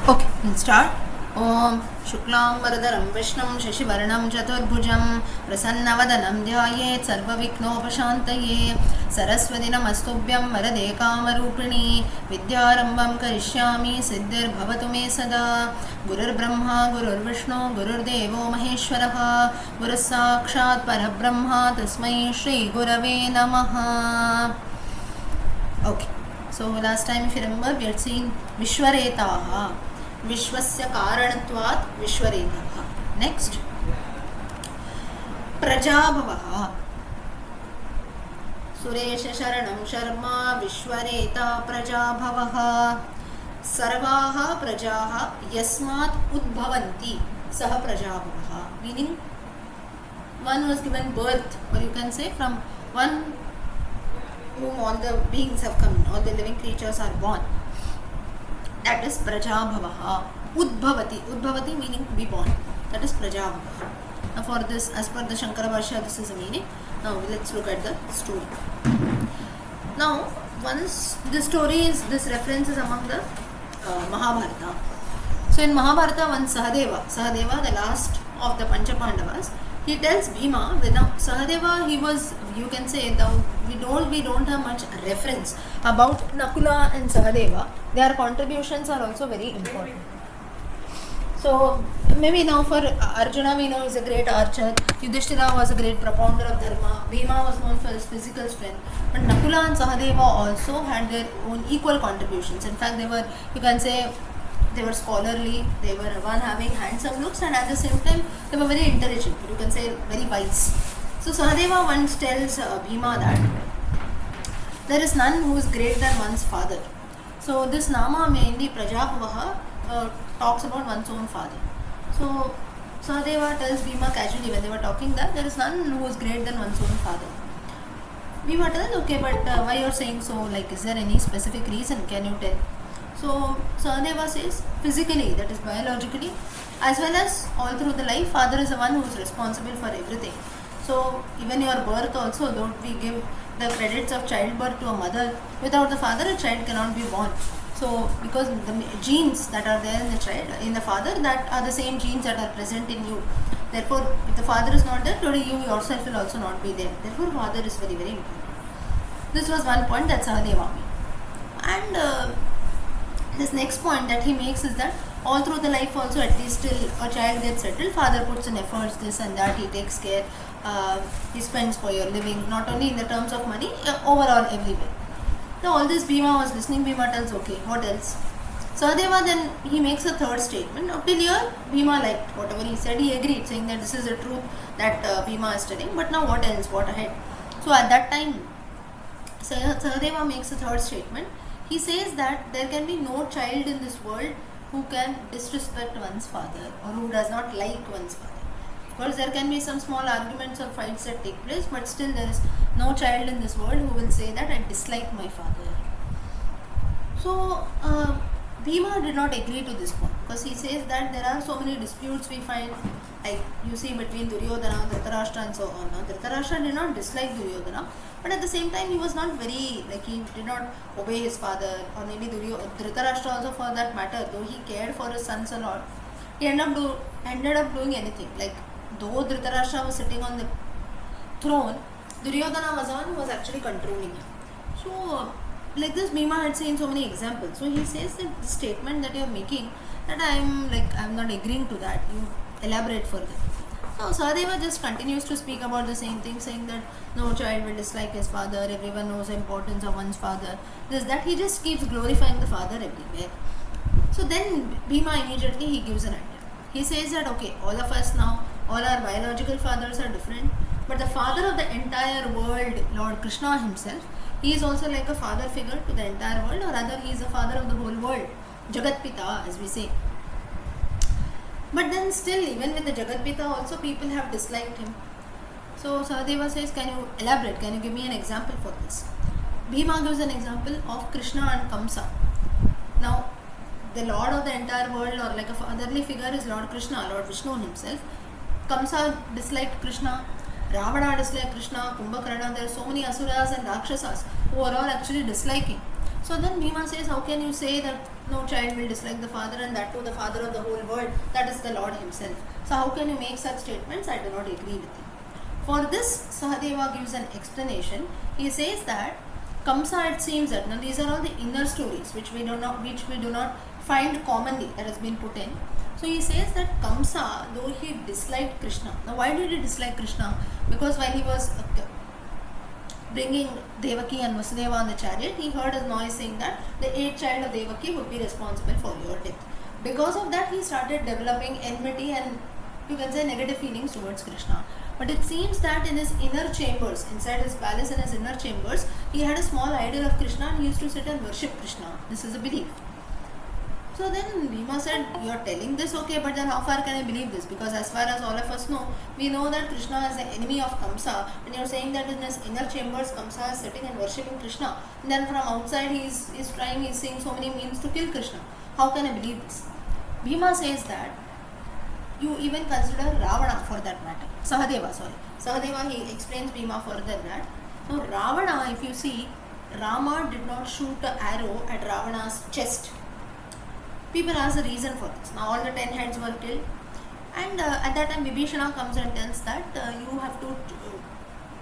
Okay, we'll start. Om Shuklam Varadaram Vishnam Shashivarnam Chaturbhujam Prasannavadhanam Dhyayet Sarvaviknopashantaye Saraswati Namastubhyam Varade Kamarupini Vidyarambam Karishyami Siddhir Bhavatu Me Sada Gurur Brahma Gurur Vishnu Gurur Devo Maheshwaraha Guru Sakshat Parabrahma Tasmai Shri Gurave Namaha. Okay, so last time if you remember we had seen Vishwaretaha. विश्वस्य कारणत्वात् विश्वरेतः. Next प्रजाभवः. Suresh शरणं शर्मा विश्वरेता प्रजाभवः. सर्वाः प्रजाः यस्मात् उद्भवन्ति सः प्रजाभवः. Meaning one was given birth, or you can say from one whom all the beings have come, all the living creatures are born. That is Prajabhavaha. Udbhavati. Udbhavati meaning to be born. That is Prajabhavaha. Now for this, as per the Shankara Bhashya, this is the meaning. Now let's look at the story. Now, once the story is, this reference is among the Mahabharata. So in Mahabharata, once Sahadeva, the last of the Pancha Pandavas, he tells Bhima, now Sahadeva, he was, you can say, we don't have much reference about Nakula and Sahadeva. Their contributions are also very important. So maybe now for Arjuna we know is a great archer, Yudhishthira was a great propounder of dharma, Bhima was known for his physical strength, but Nakula and Sahadeva also had their own equal contributions. In fact, they were, you can say, they were scholarly, they were one having handsome looks, and at the same time they were very intelligent, you can say very wise. So Sahadeva once tells Bhima that there is none who is greater than one's father. So this Nama mainly Prajabhavaha talks about one's own father. So Sahadeva tells Bhima casually when they were talking that there is none who is greater than one's own father. Bhima tells, okay, but why you are saying so? Like, is there any specific reason? Can you tell? So Sahadeva says, physically, that is biologically, as well as all through the life, father is the one who is responsible for everything. So even your birth also, don't we give the credits of childbirth to a mother? Without the father, a child cannot be born. So because the genes that are there in the child, in the father, that are the same genes that are present in you. Therefore, if the father is not there, today you yourself will also not be there. Therefore, father is very, very important. This was one point that Sahadeva made. And this next point that he makes is that all through the life also, at least till a child gets settled, father puts in efforts, this and that, he takes care, he spends for your living, not only in the terms of money, overall everywhere. Now all this Bhima was listening. Bhima tells, okay, what else? Sahadeva then he makes a third statement. Now till here Bhima liked whatever he said, he agreed, saying that this is the truth that Bhima is telling, but now what else, what ahead? So at that time Sahadeva makes a third statement. He says that there can be no child in this world who can disrespect one's father or who does not like one's father. Of course, there can be some small arguments or fights that take place, but still there is no child in this world who will say that I dislike my father. So, Bhima did not agree to this point because he says that there are so many disputes we find, like you see between Duryodhana, Dhritarashtra and so on. Now, Dhritarashtra did not dislike Duryodhana, but at the same time he was not very, like he did not obey his father, or maybe Dhritarashtra also for that matter, though he cared for his sons a lot, he ended up doing anything. Like though Dhritarashtra was sitting on the throne, Duryodhana was on who was actually controlling him. So like this Bhima had seen so many examples. So he says that the statement that you are making, that I am not agreeing to that. You elaborate further. Now Sahadeva just continues to speak about the same thing, saying that no child will dislike his father, everyone knows the importance of one's father. This, that, he just keeps glorifying the father everywhere. So then Bhima immediately he gives an idea. He says that okay, all of us now, all our biological fathers are different, but the father of the entire world, Lord Krishna himself, he is also like a father figure to the entire world, or rather he is the father of the whole world, Jagat Pita as we say. But then still, even with the Jagat Pita also, people have disliked him. So Sahadeva says, can you elaborate, can you give me an example for this? Bhima gives an example of Krishna and Kamsa. Now the lord of the entire world, or like a fatherly figure, is Lord Krishna, Lord Vishnu himself. Kamsa disliked Krishna, Ravana disliked Krishna, Kumbhakarna, there are so many asuras and rakshasas who are all actually disliking. So then Bhima says, how can you say that no child will dislike the father, and that too the father of the whole world, that is the Lord himself. So how can you make such statements? I do not agree with you. For this, Sahadeva gives an explanation. He says that Kamsa, it seems that now these are all the inner stories which we do not find commonly, that has been put in. So he says that Kamsa, though he disliked Krishna. Now why did he dislike Krishna? Because while he was bringing Devaki and Vasudeva on the chariot, he heard a noise saying that the 8th child of Devaki would be responsible for your death. Because of that, he started developing enmity and, you can say, negative feelings towards Krishna. But it seems that in his inner chambers, inside his palace, in his inner chambers, he had a small idol of Krishna and he used to sit and worship Krishna. This is a belief. So then Bhima said, you are telling this, okay, but then how far can I believe this? Because as far as all of us know, we know that Krishna is the enemy of Kamsa, and you are saying that in his inner chambers, Kamsa is sitting and worshipping Krishna. And then from outside, he is seeing so many means to kill Krishna. How can I believe this? Bhima says that you even consider Ravana for that matter. Sahadeva, he explains Bhima further that, now Ravana, if you see, Rama did not shoot an arrow at Ravana's chest. People ask the reason for this. Now all the 10 heads were killed, and at that time Vibhishana comes and tells that you have to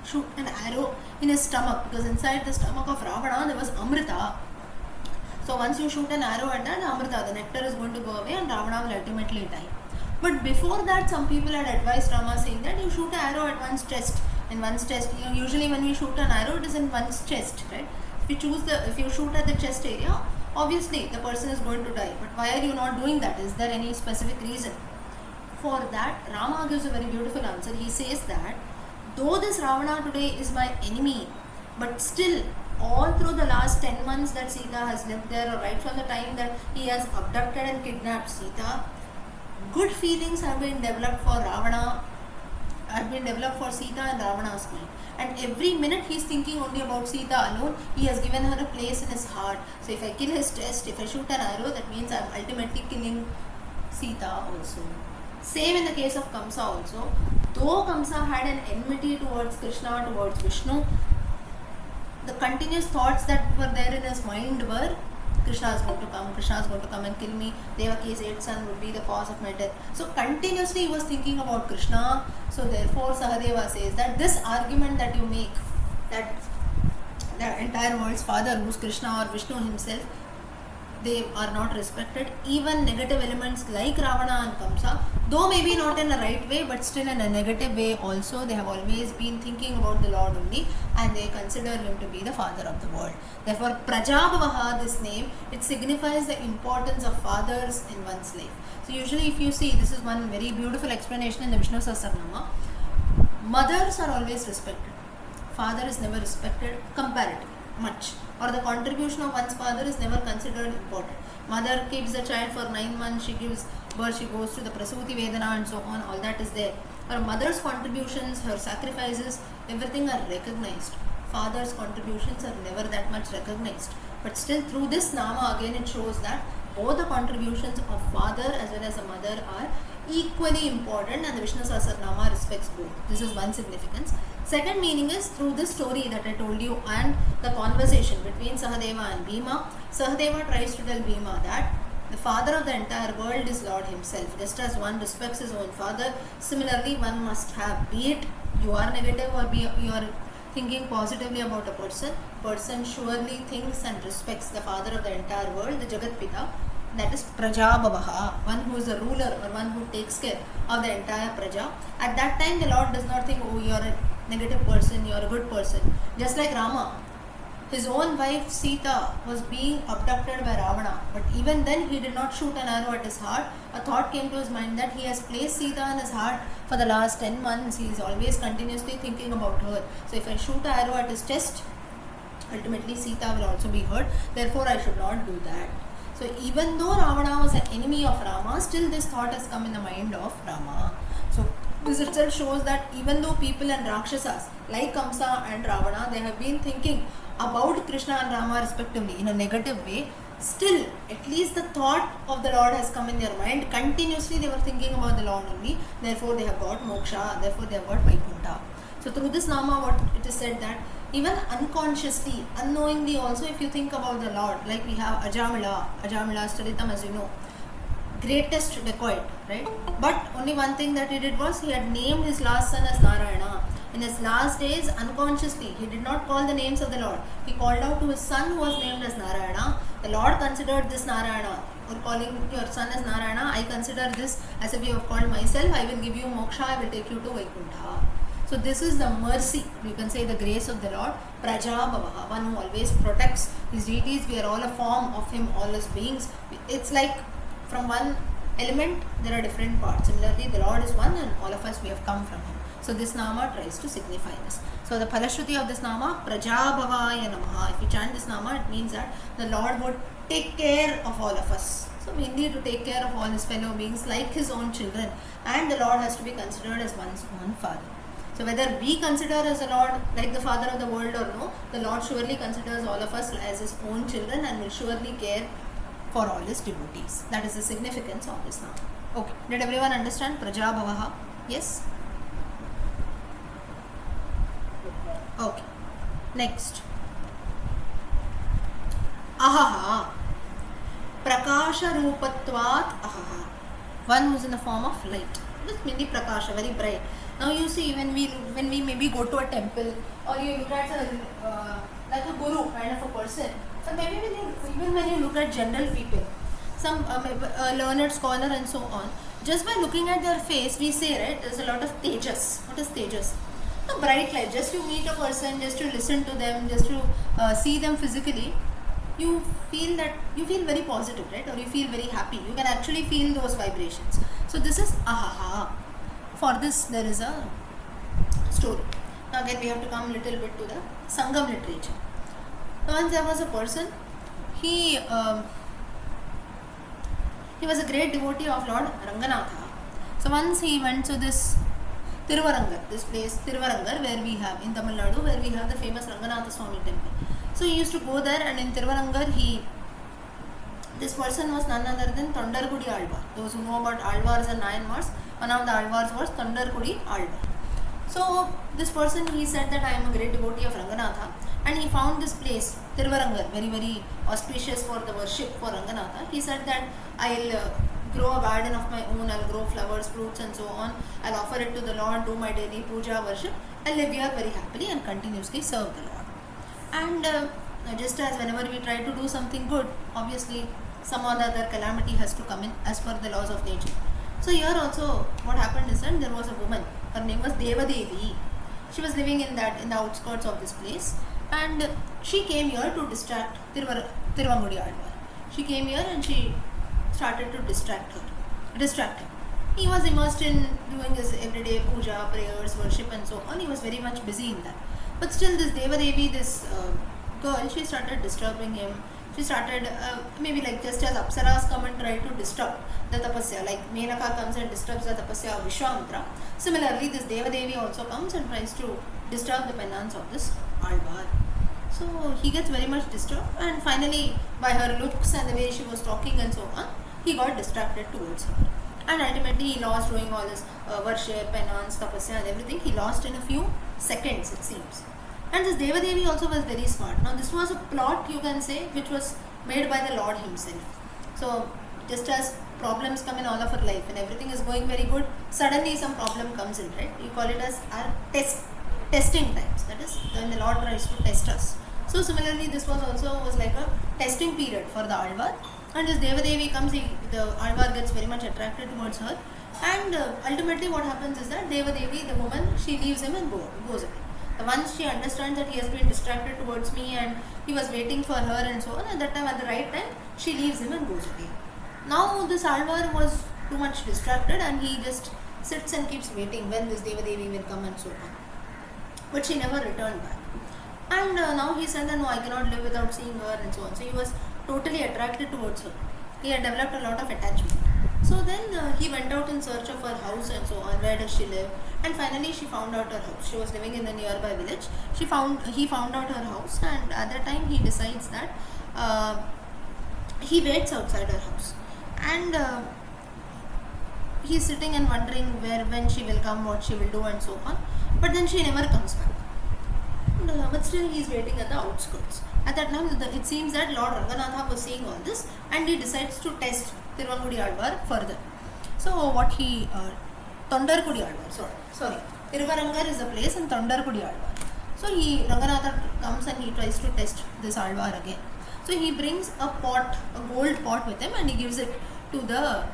shoot an arrow in his stomach, because inside the stomach of Ravana there was Amrita. So once you shoot an arrow at that Amrita, the nectar is going to go away and Ravana will ultimately die. But before that, some people had advised Rama saying that you shoot an arrow at one's chest. In one's chest, usually when we shoot an arrow, it is in one's chest, right? If you shoot at the chest area, obviously the person is going to die. But why are you not doing that? Is there any specific reason? For that, Rama gives a very beautiful answer. He says that though this Ravana today is my enemy, but still all through the last 10 months that Sita has lived there, or right from the time that he has abducted and kidnapped Sita, good feelings have been developed for Sita and Ravana's mind. And every minute he is thinking only about Sita alone. He has given her a place in his heart. So if I kill his chest, if I shoot an arrow, that means I am ultimately killing Sita also. Same in the case of Kamsa also. Though Kamsa had an enmity towards Krishna, towards Vishnu, the continuous thoughts that were there in his mind were, Krishna is going to come and kill me, Devaki's 8th son would be the cause of my death. So continuously he was thinking about Krishna. So therefore Sahadeva says that this argument that you make, that the entire world's father, who is Krishna or Vishnu himself, they are not respected. Even negative elements like Ravana and Kamsa, though maybe not in a right way, but still in a negative way also, they have always been thinking about the Lord only, and they consider him to be the father of the world. Therefore, Prajabhavaha, this name, it signifies the importance of fathers in one's life. So usually if you see, this is one very beautiful explanation in the Vishnu Sahasranama. Mothers are always respected. Father is never respected comparatively much, or the contribution of one's father is never considered important. Mother keeps the child for 9 months, she gives birth, she goes to the Prasuti Vedana and so on, all that is there. Her mother's contributions, her sacrifices, everything are recognized. Father's contributions are never that much recognized. But still through this Nama again it shows that both the contributions of father as well as a mother are equally important, and the Vishnu Sahasranama respects both. This is one significance. Second meaning is, through this story that I told you and the conversation between Sahadeva and Bhima, Sahadeva tries to tell Bhima that the father of the entire world is Lord himself. Just as one respects his own father, similarly one must have, be it you are negative or you are thinking positively about a person surely thinks and respects the father of the entire world, the Jagat Pita, that is Prajabhavaha, one who is a ruler or one who takes care of the entire Praja. At that time the Lord does not think, oh, you are a negative person, you are a good person. Just like Rama, his own wife Sita was being abducted by Ravana, but even then he did not shoot an arrow at his heart. A thought came to his mind that he has placed Sita in his heart for the last 10 months. He is always continuously thinking about her. So if I shoot an arrow at his chest, ultimately Sita will also be hurt. Therefore I should not do that. So even though Ravana was an enemy of Rama, still this thought has come in the mind of Rama. So this itself shows that even though people and Rakshasas like Kamsa and Ravana, they have been thinking about Krishna and Rama respectively in a negative way, still at least the thought of the Lord has come in their mind. Continuously they were thinking about the Lord only. Therefore they have got moksha, therefore they have got Vaikuntha. So through this Nama, what it is said that even unconsciously, unknowingly also, if you think about the Lord, like we have Ajamila Staritam, as you know, greatest dacoit, right? But only one thing that he did was he had named his last son as Narayana. In his last days, unconsciously, he did not call the names of the Lord. He called out to his son who was named as Narayana. The Lord considered this Narayana, or calling your son as Narayana, I consider this as if you have called myself, I will give you moksha, I will take you to Vaikuntha. So this is the mercy, you can say the grace of the Lord. Prajabhavaha, one who always protects his deities. We are all a form of him, all his beings. It's like from one element there are different parts. Similarly, the Lord is one and all of us, we have come from him. So this nama tries to signify this. So the Palashruti of this nama, Prajabhavaya Namaha. If you chant this nama, it means that the Lord would take care of all of us. So we need to take care of all his fellow beings like his own children. And the Lord has to be considered as one's own father. So whether we consider as the Lord like the father of the world or no, the Lord surely considers all of us as his own children and will surely care for all his devotees. That is the significance of this nama. Okay, did everyone understand Prajabhavaha? Yes? Okay, next. Ahaha. Prakasha Rupatvat Ahaha. One who is in the form of light. This means Prakasha, very bright. Now you see, when we maybe go to a temple, or you look at like a guru kind of a person, or maybe even when you look at general people, some learned scholar and so on, just by looking at their face, we say, right, there's a lot of tejas. What is tejas? A bright light. Just to meet a person, just to listen to them, just to see them physically, you feel very positive, right? Or you feel very happy. You can actually feel those vibrations. So this is ahaha. For this there is a story. Now again we have to come a little bit to the Sangam literature. Once there was a person, he was a great devotee of Lord Ranganatha. So once he went to this Tiruvarangar, this place Tiruvarangar, where we have in Tamil Nadu, where we have the famous Ranganatha Swami temple. So he used to go there, and in Tiruvarangar this person was none other than Tondargudi Alvar. Those who know about Alvars and Nayanmars, one of the Alvars was Tondargudi Alvar. So this person, he said that I am a great devotee of Ranganatha, and he found this place Tiruvarangar very, very auspicious for the worship for Ranganatha. He said that I'll grow a garden of my own, I'll grow flowers, fruits and so on, I'll offer it to the Lord, do my daily puja worship, I'll live here very happily and continuously serve the Lord. And just as whenever we try to do something good, obviously some or the other calamity has to come in as per the laws of nature. So here also what happened is that there was a woman, her name was Devadevi. She was living in the outskirts of this place, and she came here to distract Tiruvangudi Alvar. She came here and she started to distract him. He was immersed in doing his everyday puja, prayers, worship and so on. He was very much busy in that. But still this Devadevi, this girl, she started disturbing him. She started, maybe like just as Apsaras come and try to disturb the tapasya, like Menaka comes and disturbs the tapasya of Vishwamitra. Similarly, this Devadevi also comes and tries to disturb the penance of this Alvar. So he gets very much disturbed, and finally by her looks and the way she was talking and so on, he got distracted towards her. And ultimately he lost doing all this worship, penance, tapasya and everything. He lost in a few seconds, it seems. And this Devadevi also was very smart. Now this was a plot, you can say, which was made by the Lord himself. So just as problems come in all of our life and everything is going very good, suddenly some problem comes in, right? You call it as our testing times. That is when the Lord tries to test us. So similarly this was like a testing period for the Alvar. And this Devadevi comes, the Alvar gets very much attracted towards her. And ultimately what happens is that Devadevi, the woman, she leaves him and goes away. Once she understands that he has been distracted towards me and he was waiting for her and so on, at that time, at the right time, she leaves him and goes away. Now this Alvar was too much distracted and he just sits and keeps waiting when this Devadevi will come and so on. But she never returned back. And now he said that no, I cannot live without seeing her and so on. So he was totally attracted towards her. He had developed a lot of attachment. So then he went out in search of her house and so on. Where does she live? And finally she found out her house. She was living in a nearby village. He found out her house, and at that time he decides that he waits outside her house. And he's sitting and wondering when she will come, what she will do and so on. But then she never comes back. and but still he is waiting at the outskirts. At that time, it seems that Lord Ranganatha was seeing all this, and he decides to test Tiruvangudi Alvar further. So what he Tondarkudi Alvar, sorry, Tiruvarangar is the place, and Tondarkudi Alvar. So Ranganatha comes and he tries to test this Alvar again. So he brings a gold pot with him, and he gives it to the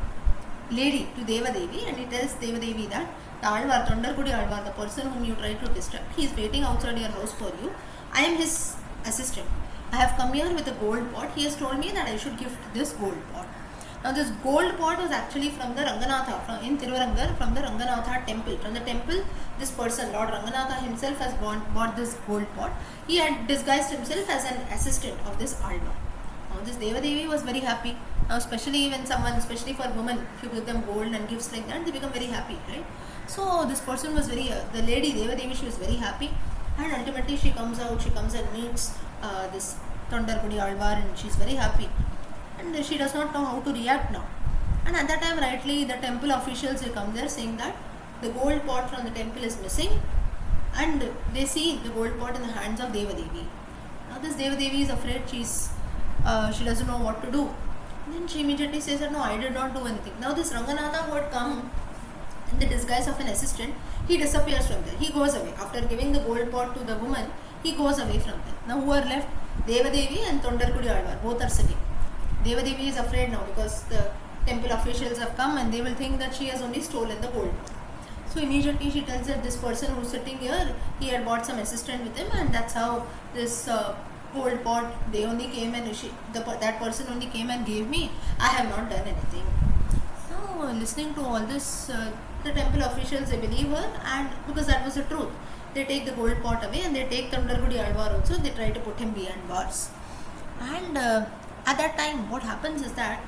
lady, to Devadevi, and he tells Devadevi that the Alvar, Tondarkudi Alvar, the person whom you try to distract, he is waiting outside your house for you. I am his assistant. I have come here with a gold pot. He has told me that I should gift this gold pot. Now this gold pot was actually from the Ranganatha, in Tiruvarangar, from the Ranganatha temple. From the temple, this person, Lord Ranganatha himself, has bought this gold pot. He had disguised himself as an assistant of this Alvar. Now this Devadevi was very happy. Now especially for women, if you give them gold and gifts like that, they become very happy, right? So this person was the lady Devadevi, she was very happy, and ultimately she comes and meets this Tondarkudi Alvar, and she is very happy, and she does not know how to react now. And at that time, rightly, the temple officials will come there saying that the gold pot from the temple is missing, and they see the gold pot in the hands of Devadevi. Now this Devadevi is afraid, she doesn't know what to do. And then she immediately says that no, I did not do anything. Now this Ranganatha who had come in the disguise of an assistant, he disappears from there. He goes away. After giving the gold pot to the woman, he goes away from there. Now who are left? Devadevi and Tondarkudi Alvar, both are sitting. Devadevi is afraid now because the temple officials have come and they will think that she has only stolen the gold pot. So immediately she tells that this person who is sitting here, he had bought some assistant with him, and that's how this gold pot, they only came and that person only came and gave me. I have not done anything. Now listening to all this, the temple officials, they believe her, and because that was the truth, they take the gold pot away and they take Tondarkudi Alvar also. They try to put him behind bars. And at that time, what happens is that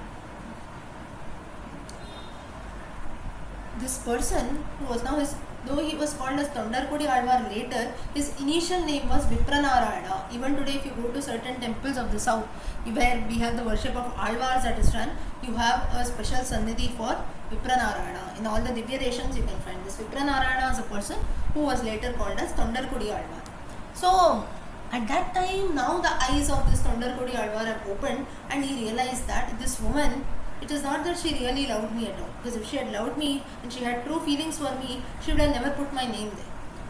this person who was now though he was called as Tondarkudi Alvar later, his initial name was Vipranarayana. Even today, if you go to certain temples of the south, where we have the worship of Alvars that is run, you have a special Sannidhi for Vipranarayana. In all the Divya Deshams, you can find this. Vipranarayana is a person who was later called as Tondarkudi Alvar. So, at that time, now the eyes of this Tondarkudi Alvar have opened, and he realized that this woman, it is not that she really loved me at all. Because if she had loved me and she had true feelings for me, she would have never put my name there.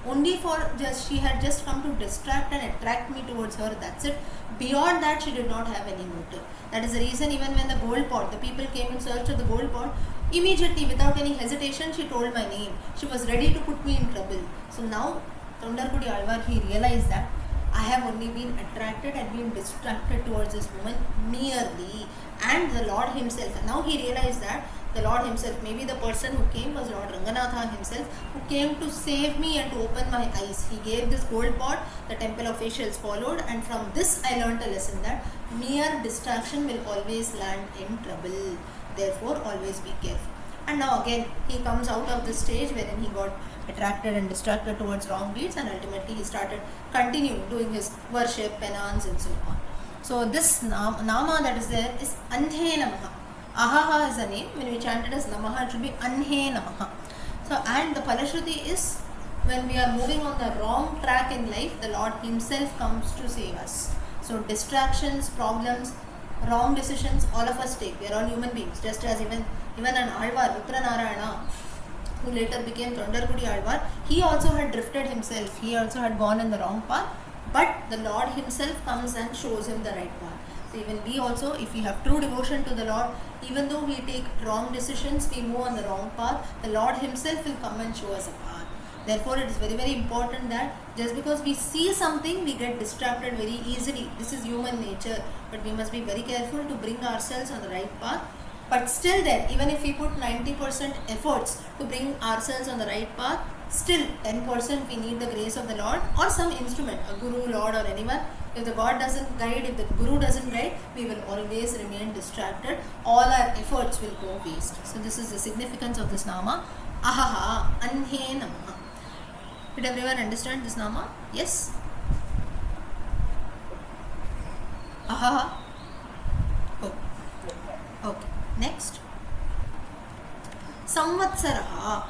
Only she had just come to distract and attract me towards her, that's it. Beyond that, she did not have any motive. That is the reason even when the gold pot, the people came in search of the gold pot, immediately without any hesitation, she told my name. She was ready to put me in trouble. So now, Tondarkudi Alvar, he realized that I have only been attracted and been distracted towards this woman merely, and the Lord himself. And now he realized that the Lord himself, maybe the person who came was Lord Ranganatha himself, who came to save me and to open my eyes. He gave this gold pot, the temple officials followed, and from this I learnt a lesson that mere distraction will always land in trouble. Therefore, always be careful. And now again, he comes out of this stage wherein he got attracted and distracted towards wrong deeds, and ultimately he started continuing doing his worship, penance, and so on. So this nama that is there is Anhe Namaha. Ahaha is a name. When we chant it as Namaha, it should be Anhe Namaha. So, and the Palashruti is when we are moving on the wrong track in life, the Lord himself comes to save us. So distractions, problems, wrong decisions, all of us take. We are all human beings. Just as even an Alvar, Vipranarayana, who later became Tondarkudi Alvar, he also had drifted himself. He also had gone in the wrong path. But the Lord himself comes and shows him the right path. So even we also, if we have true devotion to the Lord, even though we take wrong decisions, we move on the wrong path, the Lord himself will come and show us a path. Therefore, it is very, very important that just because we see something, we get distracted very easily. This is human nature. But we must be very careful to bring ourselves on the right path. But still then, even if we put 90% efforts to bring ourselves on the right path, still 10% we need the grace of the Lord or some instrument, a guru, Lord, or anyone. If the God doesn't guide, if the guru doesn't guide, we will always remain distracted. All our efforts will go waste. So this is the significance of this nama. Ahaha, Anhe Namaha. Did everyone understand this nama? Yes? Ahaha. Oh. Okay. Next. Samvatsaraha.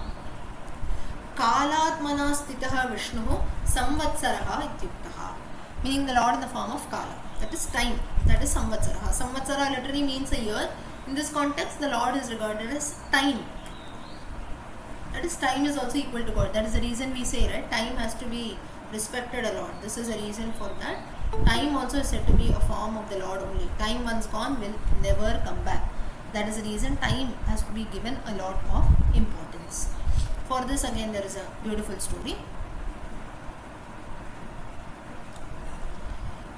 Kalatmana stitaha Vishnu samvatsaraha ityuktaha. Meaning the Lord in the form of Kala. That is time. That is samvatsaraha. Samvatsara literally means a year. In this context, the Lord is regarded as time. That is, time is also equal to God. That is the reason we say, right, time has to be respected a lot. This is a reason for that. Time also is said to be a form of the Lord only. Time once gone will never come back. That is the reason time has to be given a lot of importance. For this again there is a beautiful story.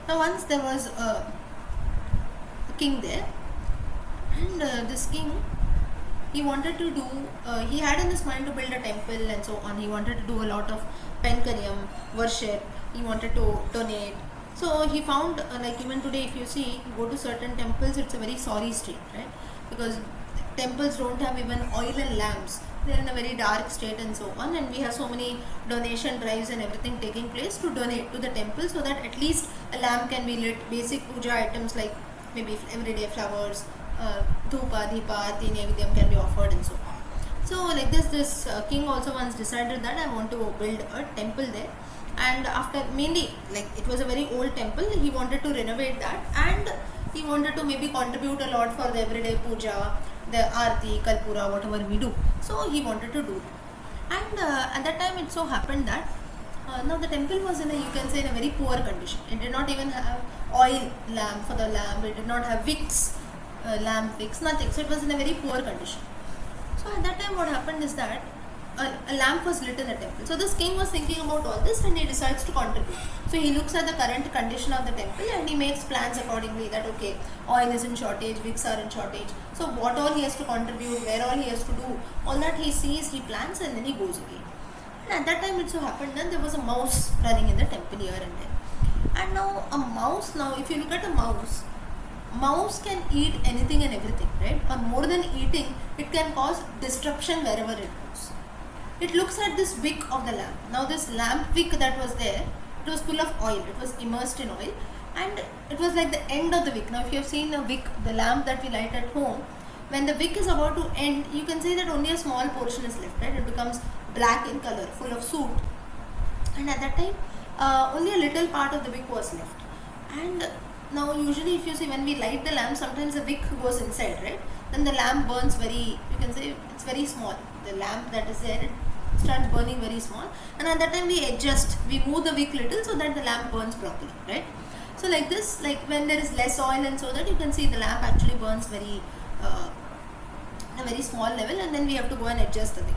Now once there was a king there, and this king, he wanted to do, he had in his mind to build a temple and so on. He wanted to do a lot of penkaryam, worship, he wanted to donate. So he found, like even today if you see, you go to certain temples, it's a very sorry state, right? Because temples don't have even oil and lamps. They're in a very dark state and so on, and we have so many donation drives and everything taking place to donate to the temple, so that at least a lamp can be lit, basic puja items like maybe everyday flowers, dhupa, deepa, aarti, naivedyam can be offered and so on. So like this king also once decided that I want to build a temple there, and after, mainly like it was a very old temple, he wanted to renovate that, and he wanted to maybe contribute a lot for the everyday puja, the aarti, kalpura, whatever we do. So he wanted to do that, and at that time it so happened that now the temple was in a, you can say, in a very poor condition. It did not even have oil lamp for the lamp, it did not have wicks, lamp wicks, nothing. So it was in a very poor condition. So at that time what happened is that a lamp was lit in the temple. So this king was thinking about all this, and he decides to contribute. So he looks at the current condition of the temple and he makes plans accordingly, that okay, oil is in shortage, wicks are in shortage. So what all he has to contribute, where all he has to do, all that he sees, he plans, and then he goes again. And at that time it so happened that there was a mouse running in the temple here and there. And now a mouse, now if you look at a mouse can eat anything and everything, right? Or more than eating, it can cause destruction wherever it goes. It looks at this wick of the lamp. Now this lamp wick that was there, it was full of oil, it was immersed in oil, and it was like the end of the wick. Now if you have seen a wick, the lamp that we light at home, when the wick is about to end, you can see that only a small portion is left, right? It becomes black in color, full of soot, and at that time only a little part of the wick was left. And now usually if you see, when we light the lamp, sometimes the wick goes inside, right? Then the lamp burns very, you can say it's very small. The lamp that is there, it starts burning very small, and at that time we adjust, we move the wick little so that the lamp burns properly, right? So like this, like when there is less oil and so that, you can see the lamp actually burns very a very small level, and then we have to go and adjust the wick.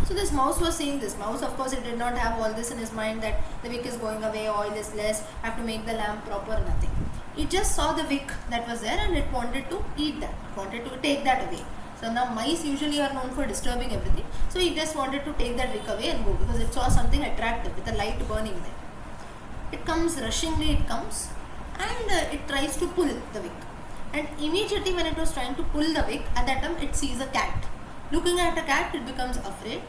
So this mouse was seeing this. Mouse, of course, it did not have all this in his mind, that the wick is going away, oil is less, I have to make the lamp proper, nothing. It just saw the wick that was there and it wanted to eat that, wanted to take that away. So now mice usually are known for disturbing everything. So he just wanted to take that wick away and go, because it saw something attractive with a light burning there. It comes rushingly, it comes, and it tries to pull the wick. And immediately when it was trying to pull the wick, at that time it sees a cat. Looking at a cat, it becomes afraid,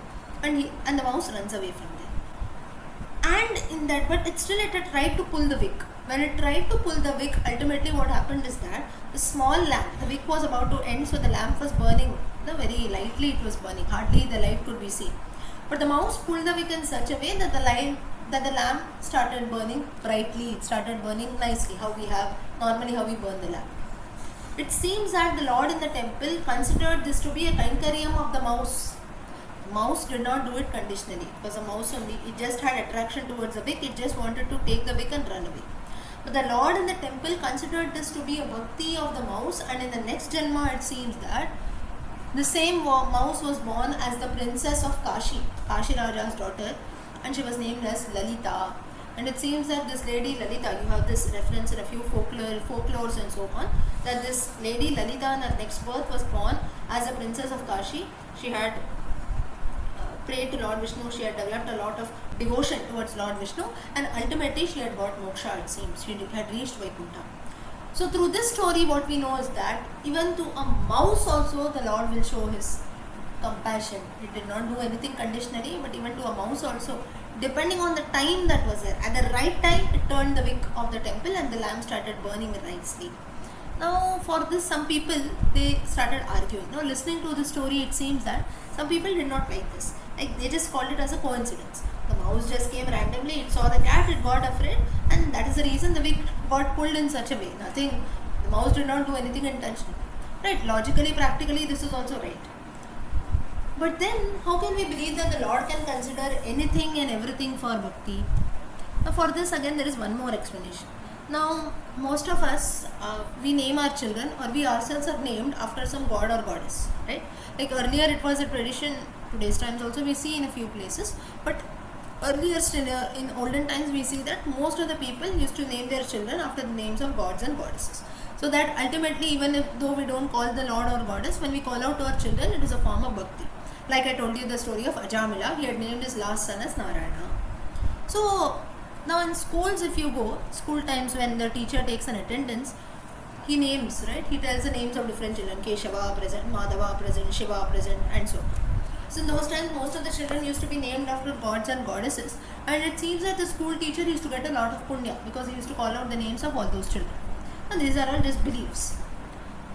and the mouse runs away from there. And in that, but it still, it had tried to pull the wick. When it tried to pull the wick, ultimately what happened is that the small lamp, the wick was about to end, so the lamp was burning, very lightly it was burning, hardly the light could be seen. But the mouse pulled the wick in such a way that the lamp started burning brightly, it started burning nicely, how we burn the lamp. It seems that the Lord in the temple considered this to be a kainkariam of the mouse. Mouse did not do it conditionally. It was a mouse only. It just had attraction towards the wick. It just wanted to take the wick and run away. But the Lord in the temple considered this to be a bhakti of the mouse, and in the next Janma it seems that the same mouse was born as the princess of Kashi, Kashi Raja's daughter, and she was named as Lalita. And it seems that this lady Lalita, you have this reference in a few folklores and so on, that this lady Lalita in her next birth was born as a princess of Kashi. She had prayed to Lord Vishnu, she had developed a lot of devotion towards Lord Vishnu, and ultimately she had got moksha, it seems. She had reached Vaikuntha. So through this story what we know is that even to a mouse also the Lord will show his compassion. It did not do anything conditionally, but even to a mouse also, depending on the time that was there, at the right time it turned the wick of the temple and the lamp started burning nicely. Now for this, some people, they started arguing. Now listening to the story, it seems that some people did not like this. Like they just called it as a coincidence. The mouse just came randomly, it saw the cat, it got afraid, and that is the reason the wick got pulled in such a way. Nothing, the mouse did not do anything intentionally. Right? Logically, practically, this is also right. But then, how can we believe that the Lord can consider anything and everything for bhakti? Now, for this, again, there is one more explanation. Now, most of us, we name our children, or we ourselves are named after some god or goddess, right? Like earlier, it was a tradition. Today's times also we see in a few places, but earlier still in olden times we see that most of the people used to name their children after the names of gods and goddesses. So that ultimately, even if though we don't call the Lord or goddess, when we call out to our children, it is a form of bhakti. Like I told you the story of Ajamila, he had named his last son as Narayana. So now in schools, if you go, school times when the teacher takes an attendance, he names, right? He tells the names of different children. Keshava present, Madhava present, Shiva present, and so on. So in those times, most of the children used to be named after gods and goddesses. And it seems that the school teacher used to get a lot of punya because he used to call out the names of all those children. And these are all just beliefs.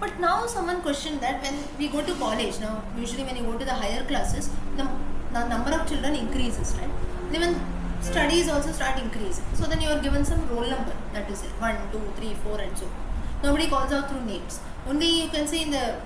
But now someone questioned that when we go to college, now usually when you go to the higher classes, the number of children increases, right? And even studies also start increasing. So then you are given some roll number, that is it, 1, 2, 3, 4 and so on. Nobody calls out through names. Only you can say in the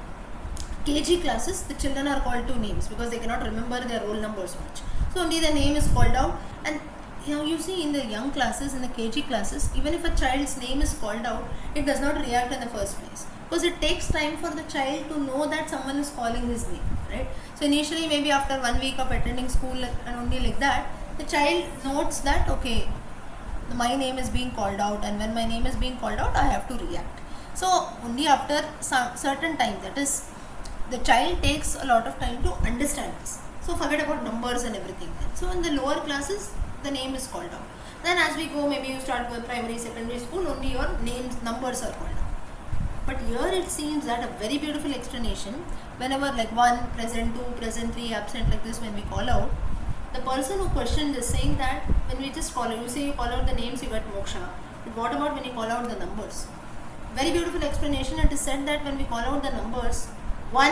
KG classes, the children are called to names because they cannot remember their roll numbers much. So only the name is called out. And you see in the young classes, in the KG classes, even if a child's name is called out, it does not react in the first place. Because it takes time for the child to know that someone is calling his name, right? So initially maybe after 1 week of attending school and only like that, the child notes that, okay, my name is being called out, and when my name is being called out, I have to react. So only after some certain time, that is, the child takes a lot of time to understand this. So forget about numbers and everything. So in the lower classes, the name is called out. Then as we go, maybe you start with primary, secondary school, only your names, numbers are called out. But here it seems that a very beautiful explanation, whenever like 1, present, 2, present, 3, absent, like this, when we call out, the person who questioned is saying that when we just call out, you say you call out the names, you get moksha. But what about when you call out the numbers? Very beautiful explanation. It is said that when we call out the numbers, 1,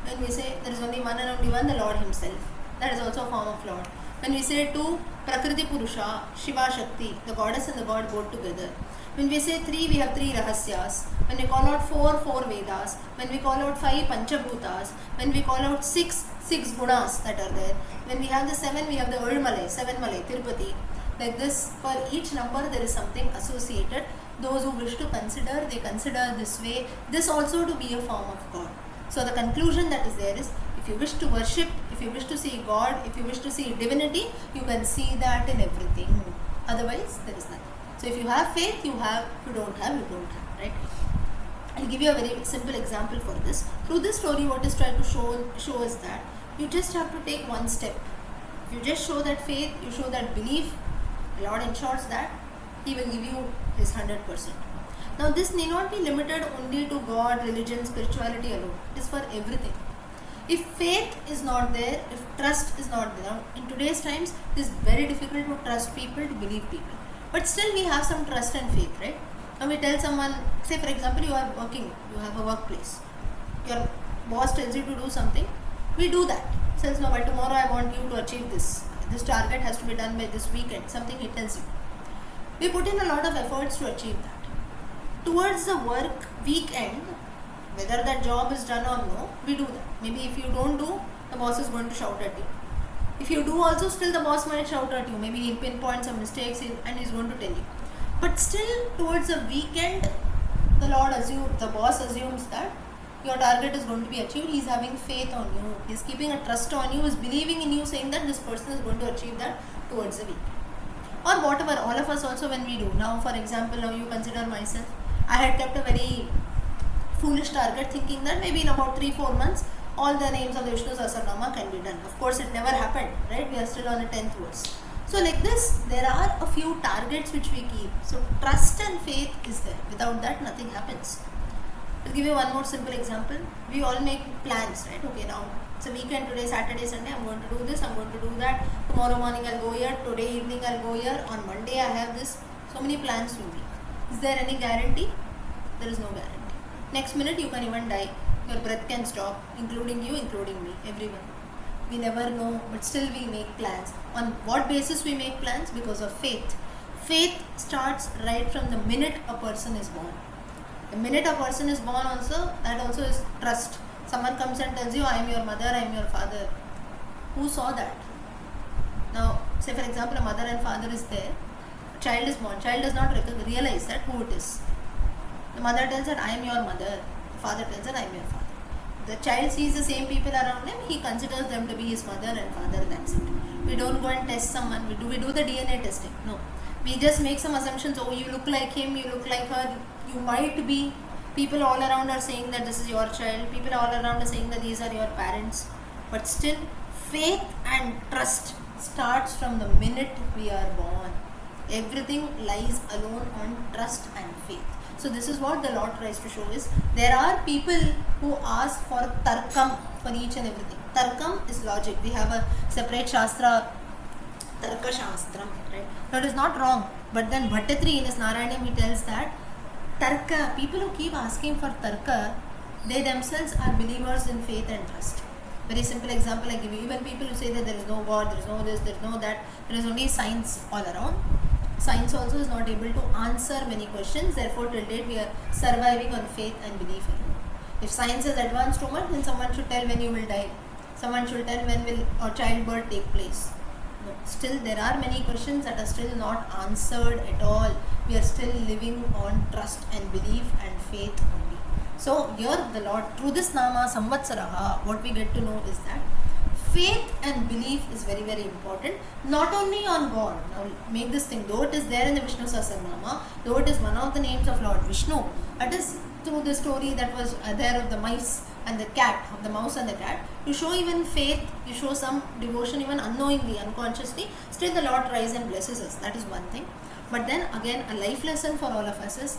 when we say there is only one and only one, the Lord himself. That is also a form of Lord. When we say 2, Prakriti Purusha, Shiva Shakti, the goddess and the god both together. When we say 3, we have 3 Rahasyas. When we call out 4, 4 Vedas. When we call out 5, Panchabhutas. When we call out 6, 6 Gunas that are there. When we have the 7, we have the Ulmalai, 7 Malai, Tirupati. Like this, for each number there is something associated. Those who wish to consider, they consider this way. This also to be a form of God. So the conclusion that is there is, if you wish to worship, if you wish to see God, if you wish to see divinity, you can see that in everything. Otherwise, there is nothing. So if you have faith, you have. If you don't have, you don't have, right? I'll give you a very simple example for this. Through this story, what is trying to show is that you just have to take one step. If you just show that faith, you show that belief, the Lord ensures that He will give you His 100%. Now this need not be limited only to God, religion, spirituality alone. It is for everything. If faith is not there, if trust is not there, in today's times it is very difficult to trust people, to believe people. But still we have some trust and faith, right? Now we tell someone, say for example you are working, you have a workplace. Your boss tells you to do something, we do that. Says, no, by tomorrow I want you to achieve this. This target has to be done by this weekend, something he tells you. We put in a lot of efforts to achieve that. Towards the work weekend, whether that job is done or no, we do that. Maybe if you don't do, the boss is going to shout at you. If you do also, still the boss might shout at you. Maybe he'll pinpoint some mistakes and he's going to tell you. But still, towards the weekend, the boss assumes that your target is going to be achieved. He's having faith on you. He's keeping a trust on you. He's believing in you, saying that this person is going to achieve that towards the weekend. Or whatever, all of us also when we do. Now, for example, now you consider myself. I had kept a very foolish target, thinking that maybe in about 3-4 months, all the names of the Vishnu Sahasranama can be done. Of course, it never happened, right? We are still on the 10th verse. So like this, there are a few targets which we keep. So trust and faith is there. Without that, nothing happens. I'll give you one more simple example. We all make plans, right? Okay, now it's a weekend, today, Saturday, Sunday, I'm going to do this, I'm going to do that. Tomorrow morning I'll go here, today evening I'll go here, on Monday I have this. So many plans will be. Is there any guarantee? There is no guarantee. Next minute you can even die. Your breath can stop, including you, including me, everyone. we never know, but still we make plans. On what basis we make plans? Because of faith. Faith starts right from the minute a person is born. The minute a person is born also, that also is trust. Someone comes and tells you, I am your mother, I am your father. Who saw that? Now, say for example, a mother and father is there. A child is born. Child does not realize that who it is. The mother tells that I am your mother. The father tells that I am your father. The child sees the same people around him. He considers them to be his mother and father. That's it. We don't go and test someone. We do the DNA testing. No. We just make some assumptions. Oh, you look like him. You look like her. You might be. People all around are saying that this is your child. People all around are saying that these are your parents. But still, faith and trust starts from the minute we are born. Everything lies alone on trust and faith. So this is what the Lord tries to show is, there are people who ask for tarkam for each and everything. Tarkam is logic. We have a separate shastra, Tarka Shastram, right? No, it is not wrong. But then Bhattatri in his Narayana, he tells that Tarka, people who keep asking for Tarka, they themselves are believers in faith and trust. Very simple example I give you. Even people who say that there is no God, there is no this, there is no that, there is only science all around. Science also is not able to answer many questions. Therefore, till date we are surviving on faith and belief alone. If science has advanced too much, then someone should tell when you will die. Someone should tell when will or childbirth take place. No. Still, there are many questions that are still not answered at all. We are still living on trust and belief and faith only. So here the Lord, through this Nama Samvatsaraha, what we get to know is that faith and belief is very, very important. Not only on God. Now make this thing, though it is there in the Vishnu Sahasranama, though it is one of the names of Lord Vishnu, that is through the story that was there of the mice and the cat, of the mouse and the cat, you show even faith, you show some devotion even unknowingly, unconsciously, still the Lord tries and blesses us. That is one thing. But then again, a life lesson for all of us is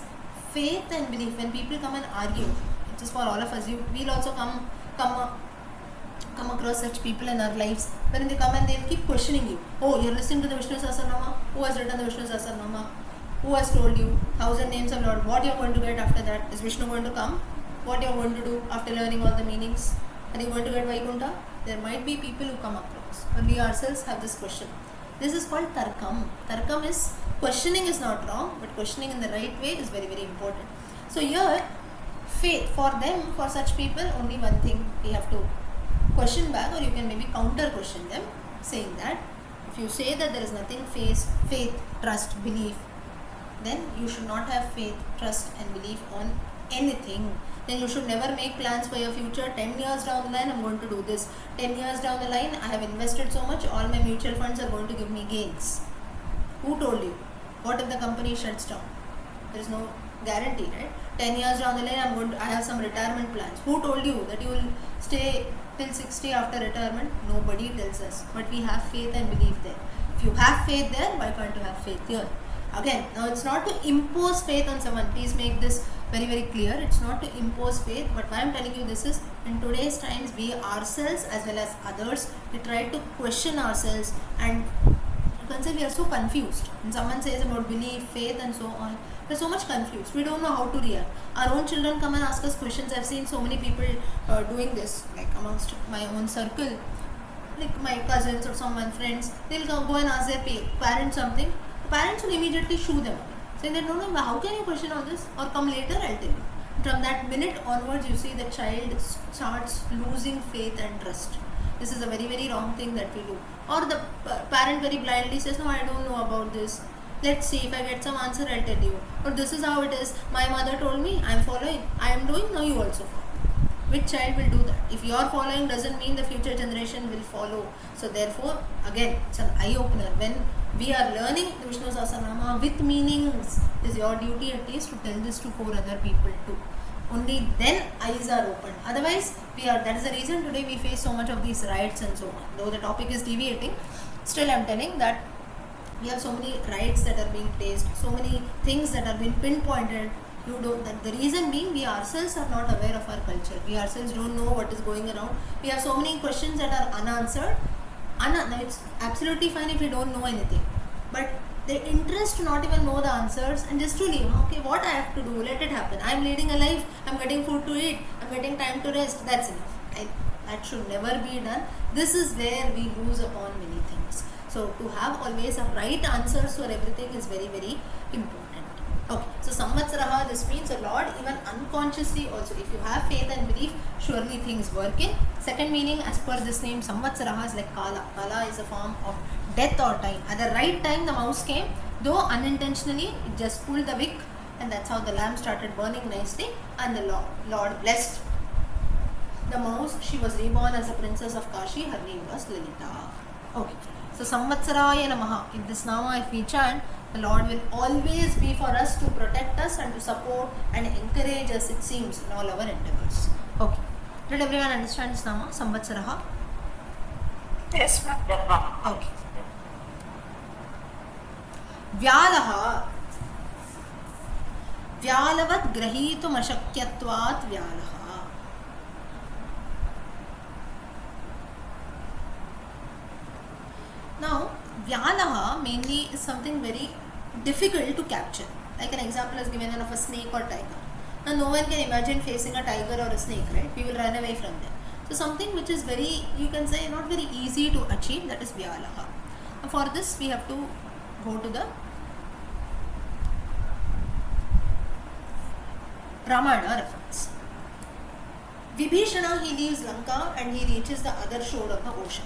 faith and belief. When people come and argue, it is for all of us. We'll also come across such people in our lives. When they come and they'll keep questioning you. Oh, you're listening to the Vishnu Sahasranama? Who has written the Vishnu Sahasranama? Who has told you 1,000 names of Lord? What you're going to get after that? Is Vishnu going to come? What you're going to do after learning all the meanings? Are you going to get Vaikuntha? There might be people who come across. But we ourselves have this question. This is called Tarkam. Tarkam is, questioning is not wrong, but questioning in the right way is very, very important. So here, faith, for them, for such people, only one thing we have to question back, or you can maybe counter question them, saying that if you say that there is nothing faith, trust, belief, then you should not have faith, trust and belief on anything. Then you should never make plans for your future. 10 years down the line, I'm going to do this. 10 years down the line, I have invested so much, all my mutual funds are going to give me gains. Who told you? What if the company shuts down? There is no guarantee, right? 10 years down the line, I have some retirement plans. Who told you that you will stay till 60 after retirement? Nobody tells us. But we have faith and belief there. If you have faith there, why can't you have faith here? Again, now it's not to impose faith on someone. Please make this very, very clear. It's not to impose faith, but why I'm telling you this is, in today's times, we ourselves as well as others, we try to question ourselves, and you can say we are so confused. When someone says about belief, faith and so on, we're so much confused. We don't know how to react. Our own children come and ask us questions. I've seen so many people doing this, like amongst my own circle, like my cousins or some of my friends. They'll go and ask their parents something. The parents will immediately shoo them away, saying that no, how can you question all this, or come later, I'll tell you. From that minute onwards, you see the child starts losing faith and trust. This is a very, very wrong thing that we do. Or the parent very blindly says, no, I don't know about this. Let's see, if I get some answer, I'll tell you. Or this is how it is. My mother told me, I'm following. I am doing, now you also follow. Which child will do that? If you are following, doesn't mean the future generation will follow. So therefore, again, it's an eye-opener. When we are learning the Vishnu Sahasranama with meanings, it is your duty at least to tell this to 4 other people too. Only then eyes are opened. Otherwise, that is the reason today we face so much of these riots and so on. Though the topic is deviating, still I am telling that we have so many riots that are being placed, so many things that are being pinpointed. The reason being, we ourselves are not aware of our culture. We ourselves don't know what is going around. We have so many questions that are unanswered. It's absolutely fine if you don't know anything. But the interest to not even know the answers and just to leave. Okay, what I have to do, let it happen. I'm leading a life, I'm getting food to eat, I'm getting time to rest. That's enough. That should never be done. This is where we lose upon many things. So to have always a right answers for everything is very, very important. Okay, so Samvatsaraha, this means a Lord, even unconsciously also, if you have faith and belief, surely things work in. Second meaning, as per this name, Samvatsaraha is like Kala. Kala is a form of death or time. At the right time, the mouse came, though unintentionally, it just pulled the wick, and that's how the lamp started burning nicely, and the Lord blessed the mouse. She was reborn as a princess of Kashi. Her name was Lalita. Okay, so Samvatsaraya Namaha. In this Nama, if we chant, the Lord will always be for us to protect us and to support and encourage us, it seems, in all our endeavors. Okay. Did everyone understand this Nama? Samvatsaraha? Yes, ma'am. Okay. Vyalaha. Vyalavat grahitum ashakyatvat vyalaha. Now, Vyalaha mainly is something very difficult to capture. Like an example is given of a snake or tiger. Now, no one can imagine facing a tiger or a snake, right? We will run away from them. So, something which is very, you can say, not very easy to achieve, that is Vyalaha. For this, we have to go to the Ramayana reference. Vibhishana, he leaves Lanka and he reaches the other shore of the ocean.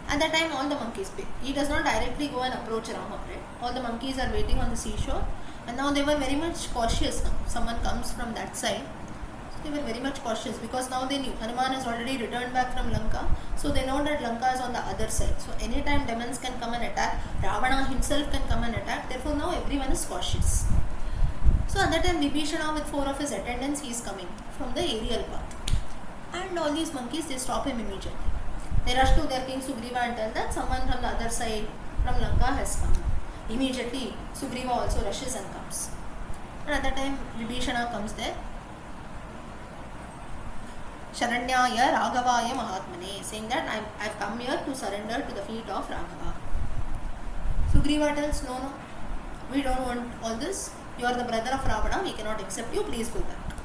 At that time, all the monkeys pay. He does not directly go and approach Rama, right? All the monkeys are waiting on the seashore, and now they were very much cautious now. Someone comes from that side, so they were very much cautious because now they knew Hanuman has already returned back from Lanka, so they know that Lanka is on the other side. So anytime demons can come and attack, Ravana himself can come and attack. Therefore, now everyone is cautious. So at that time, Vibhishana with 4 of his attendants, he is coming from the aerial path, and all these monkeys, they stop him immediately. They rush to their king Sugriva and tell that someone from the other side from Lanka has come. Immediately, Sugriva also rushes and comes. And at that time, Vibhishana comes there. Sharanyaya Raghavaya Mahatmane, saying that I've come here to surrender to the feet of Raghava. Sugriva tells, no, we don't want all this. You are the brother of Ravana, we cannot accept you, please go back.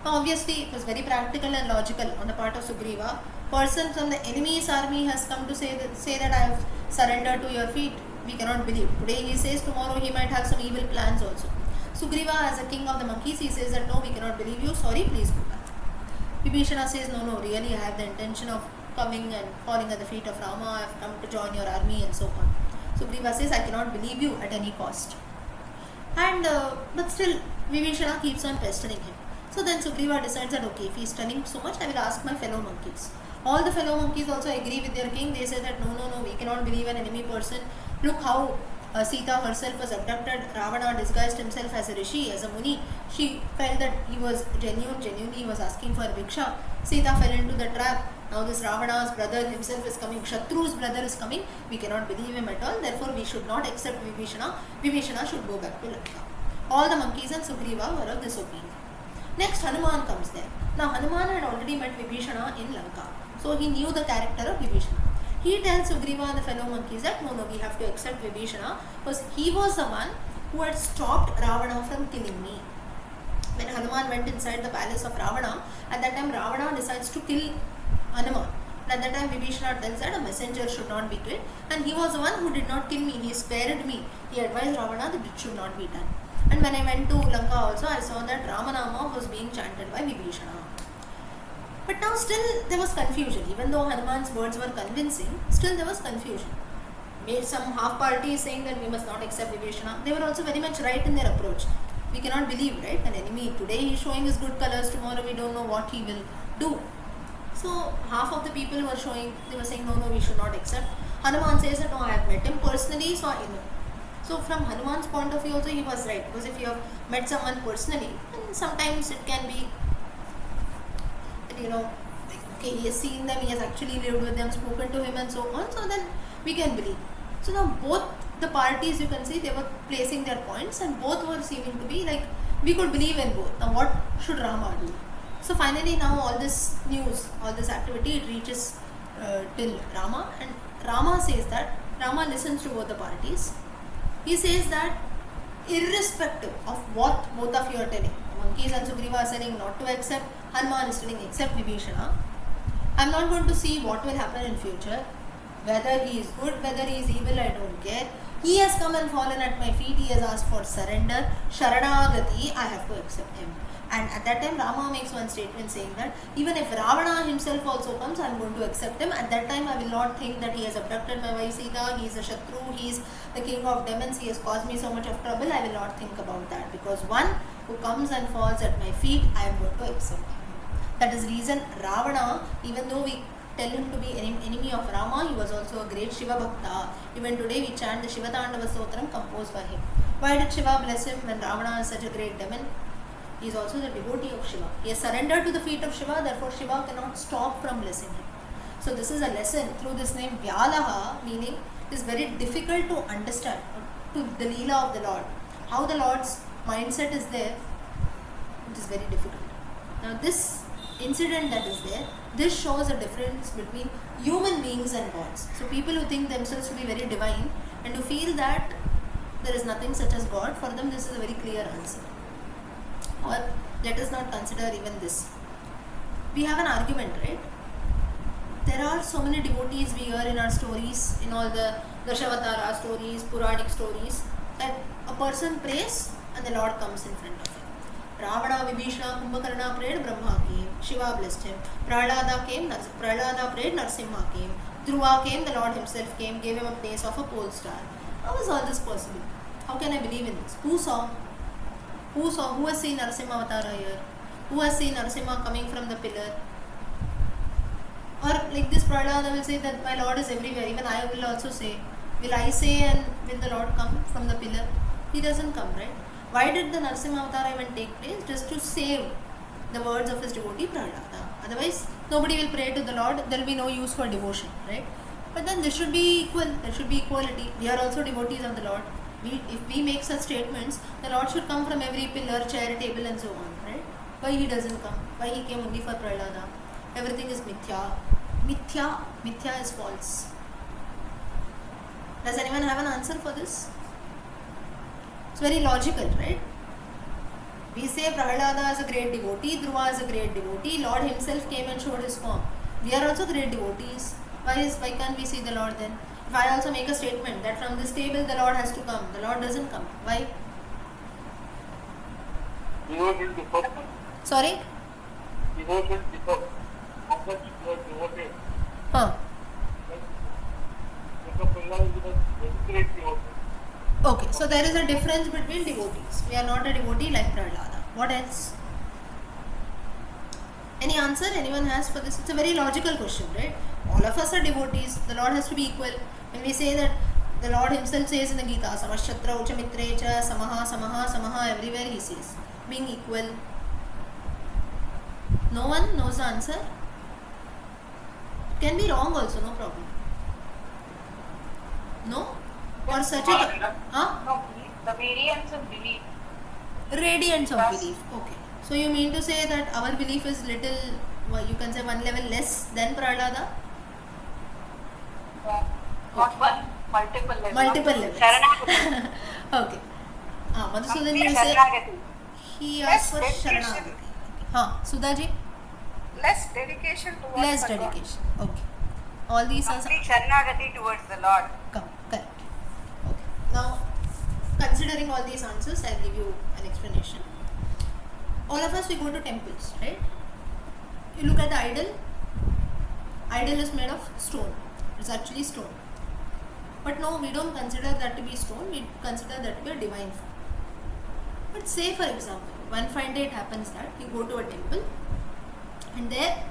Now obviously, it was very practical and logical on the part of Sugriva. Person from the enemy's army has come to say that I have surrendered to your feet. We cannot believe. Today he says, tomorrow he might have some evil plans also. Sugriva, as a king of the monkeys, he says that no, we cannot believe you. Sorry, please go back. Vibhishana says, no, really, I have the intention of coming and falling at the feet of Rama. I have come to join your army and so on. Sugriva says, I cannot believe you at any cost. And but still, Vibhishana keeps on pestering him. So then Sugriva decides that okay, if he is telling so much, I will ask my fellow monkeys. All the fellow monkeys also agree with their king. They say that no, we cannot believe an enemy person. Look how Sita herself was abducted. Ravana disguised himself as a rishi, as a muni. She felt that he was genuinely he was asking for Bhiksha. Sita fell into the trap. Now this Ravana's brother himself is coming. Shatru's brother is coming. We cannot believe him at all. Therefore, we should not accept Vibhishana. Vibhishana should go back to Lanka. All the monkeys and Sugriva were of this opinion. Next, Hanuman comes there. Now, Hanuman had already met Vibhishana in Lanka. So, he knew the character of Vibhishana. He tells Sugriva and the fellow monkeys that no, we have to accept Vibhishana because he was the one who had stopped Ravana from killing me. When Hanuman went inside the palace of Ravana, at that time Ravana decides to kill Hanuman. At that time Vibhishana tells that a messenger should not be killed, and he was the one who did not kill me. He spared me. He advised Ravana that it should not be done. And when I went to Lanka also, I saw that Ramanama was being chanted by Vibhishana. But now still there was confusion. Even though Hanuman's words were convincing, still there was confusion. Made some half parties saying that we must not accept Vibhishana. They were also very much right in their approach. We cannot believe, right? An enemy, today he is showing his good colors, tomorrow we don't know what he will do. So half of the people were showing, they were saying no, we should not accept. Hanuman says that no, I have met him personally, so I know. So from Hanuman's point of view also he was right, because if you have met someone personally, then sometimes it can be, like, okay, he has seen them, he has actually lived with them, spoken to him and so on, so then we can believe. So now both the parties, you can see, they were placing their points and both were seeming to be like, we could believe in both. Now what should Rama do? So finally now all this news, all this activity, it reaches till Rama, and Rama says that, Rama listens to both the parties. He says that irrespective of what both of you are telling, monkeys and Sugriva are saying not to accept, Hanuman is telling accept Vibhishana, I'm not going to see what will happen in future. Whether he is good, whether he is evil, I don't care. He has come and fallen at my feet. He has asked for surrender. Sharanagati, I have to accept him. And at that time, Rama makes one statement saying that even if Ravana himself also comes, I am going to accept him. At that time, I will not think that he has abducted my wife Sita, he is a Shatru, he is the king of demons, he has caused me so much of trouble. I will not think about that, because one who comes and falls at my feet, I am going to accept him. That is reason Ravana, even though we tell him to be an enemy of Rama, he was also a great Shiva Bhakta. Even today we chant the Shiva Tandava Stotram composed by him. Why did Shiva bless him when Ravana is such a great demon? He is also the devotee of Shiva. He has surrendered to the feet of Shiva, therefore Shiva cannot stop from blessing him. So this is a lesson through this name Vyalaha, meaning it is very difficult to understand to the Leela of the Lord. How the Lord's mindset is there, it is very difficult. Now this incident that is there, this shows a difference between human beings and gods. So people who think themselves to be very divine and who feel that there is nothing such as God, for them this is a very clear answer. Or let us not consider even this. We have an argument, right? There are so many devotees we hear in our stories, in all the Dashavatara stories, Puranic stories, that a person prays and the Lord comes in front of him. Ravana, Vibhishana, Kumbhakarna prayed, Brahma came, Shiva blessed him. Prahlada came, Prahlada prayed, Narsimha came. Dhruva came, the Lord himself came, gave him a place of a pole star. How is all this possible? How can I believe in this? Who saw? Who has seen Narasimha Avatara here? Who has seen Narasimha coming from the pillar? Or like this Prahlada will say that my Lord is everywhere. Even I will also say. Will I say and will the Lord come from the pillar? He doesn't come, right? Why did the Narasimha Avatara even take place? Just to save the words of his devotee Prahlada. Otherwise, nobody will pray to the Lord. There will be no use for devotion, right? But then this should be equal. There should be equality. We are also devotees of the Lord. If we make such statements, the Lord should come from every pillar, chair, table and so on, right? Why he doesn't come? Why he came only for Prahlada? Everything is mithya. Mithya is false. Does anyone have an answer for this? It's very logical, right? We say Prahlada is a great devotee, Dhruva is a great devotee, Lord himself came and showed his form. We are also great devotees. Why can't we see the Lord then? If I also make a statement that from this table the Lord has to come, the Lord doesn't come. Why? Devotion before. Sorry? Devotion before. How much you are devoted. Huh. Great devotion. Okay, so there is a difference between devotees. We are not a devotee like Prahlada. What else? Any answer anyone has for this? It's a very logical question, right? All of us are devotees. The Lord has to be equal. When we say that the Lord himself says in the Gita, Samashchatra Ucha Mitrecha, Samaha, everywhere he says, being equal. No one knows the answer? Can be wrong also, no problem. No? Or such a... Huh? No, the variance of belief. Radiance of Yes. belief. Okay. So you mean to say that our belief is little, you can say one level less than Prahlada? Not one, multiple levels. Multiple levels. Sharanagati. Okay. Madhusudan, you Complete say Sharanagati. he Less asked for dedication. Sharanagati. Sudhaji? Less dedication towards Less the God. dedication. Okay. All these are Complete Sharanagati towards the Lord. correct. Okay. Now, considering all these answers, I'll give you an explanation. All of us, we go to temples, right? You look at the idol. Idol is made of stone. It's actually stone. But no, we don't consider that to be stone. We consider that to be a divine form. But say, for example, one fine day it happens that you go to a temple and there,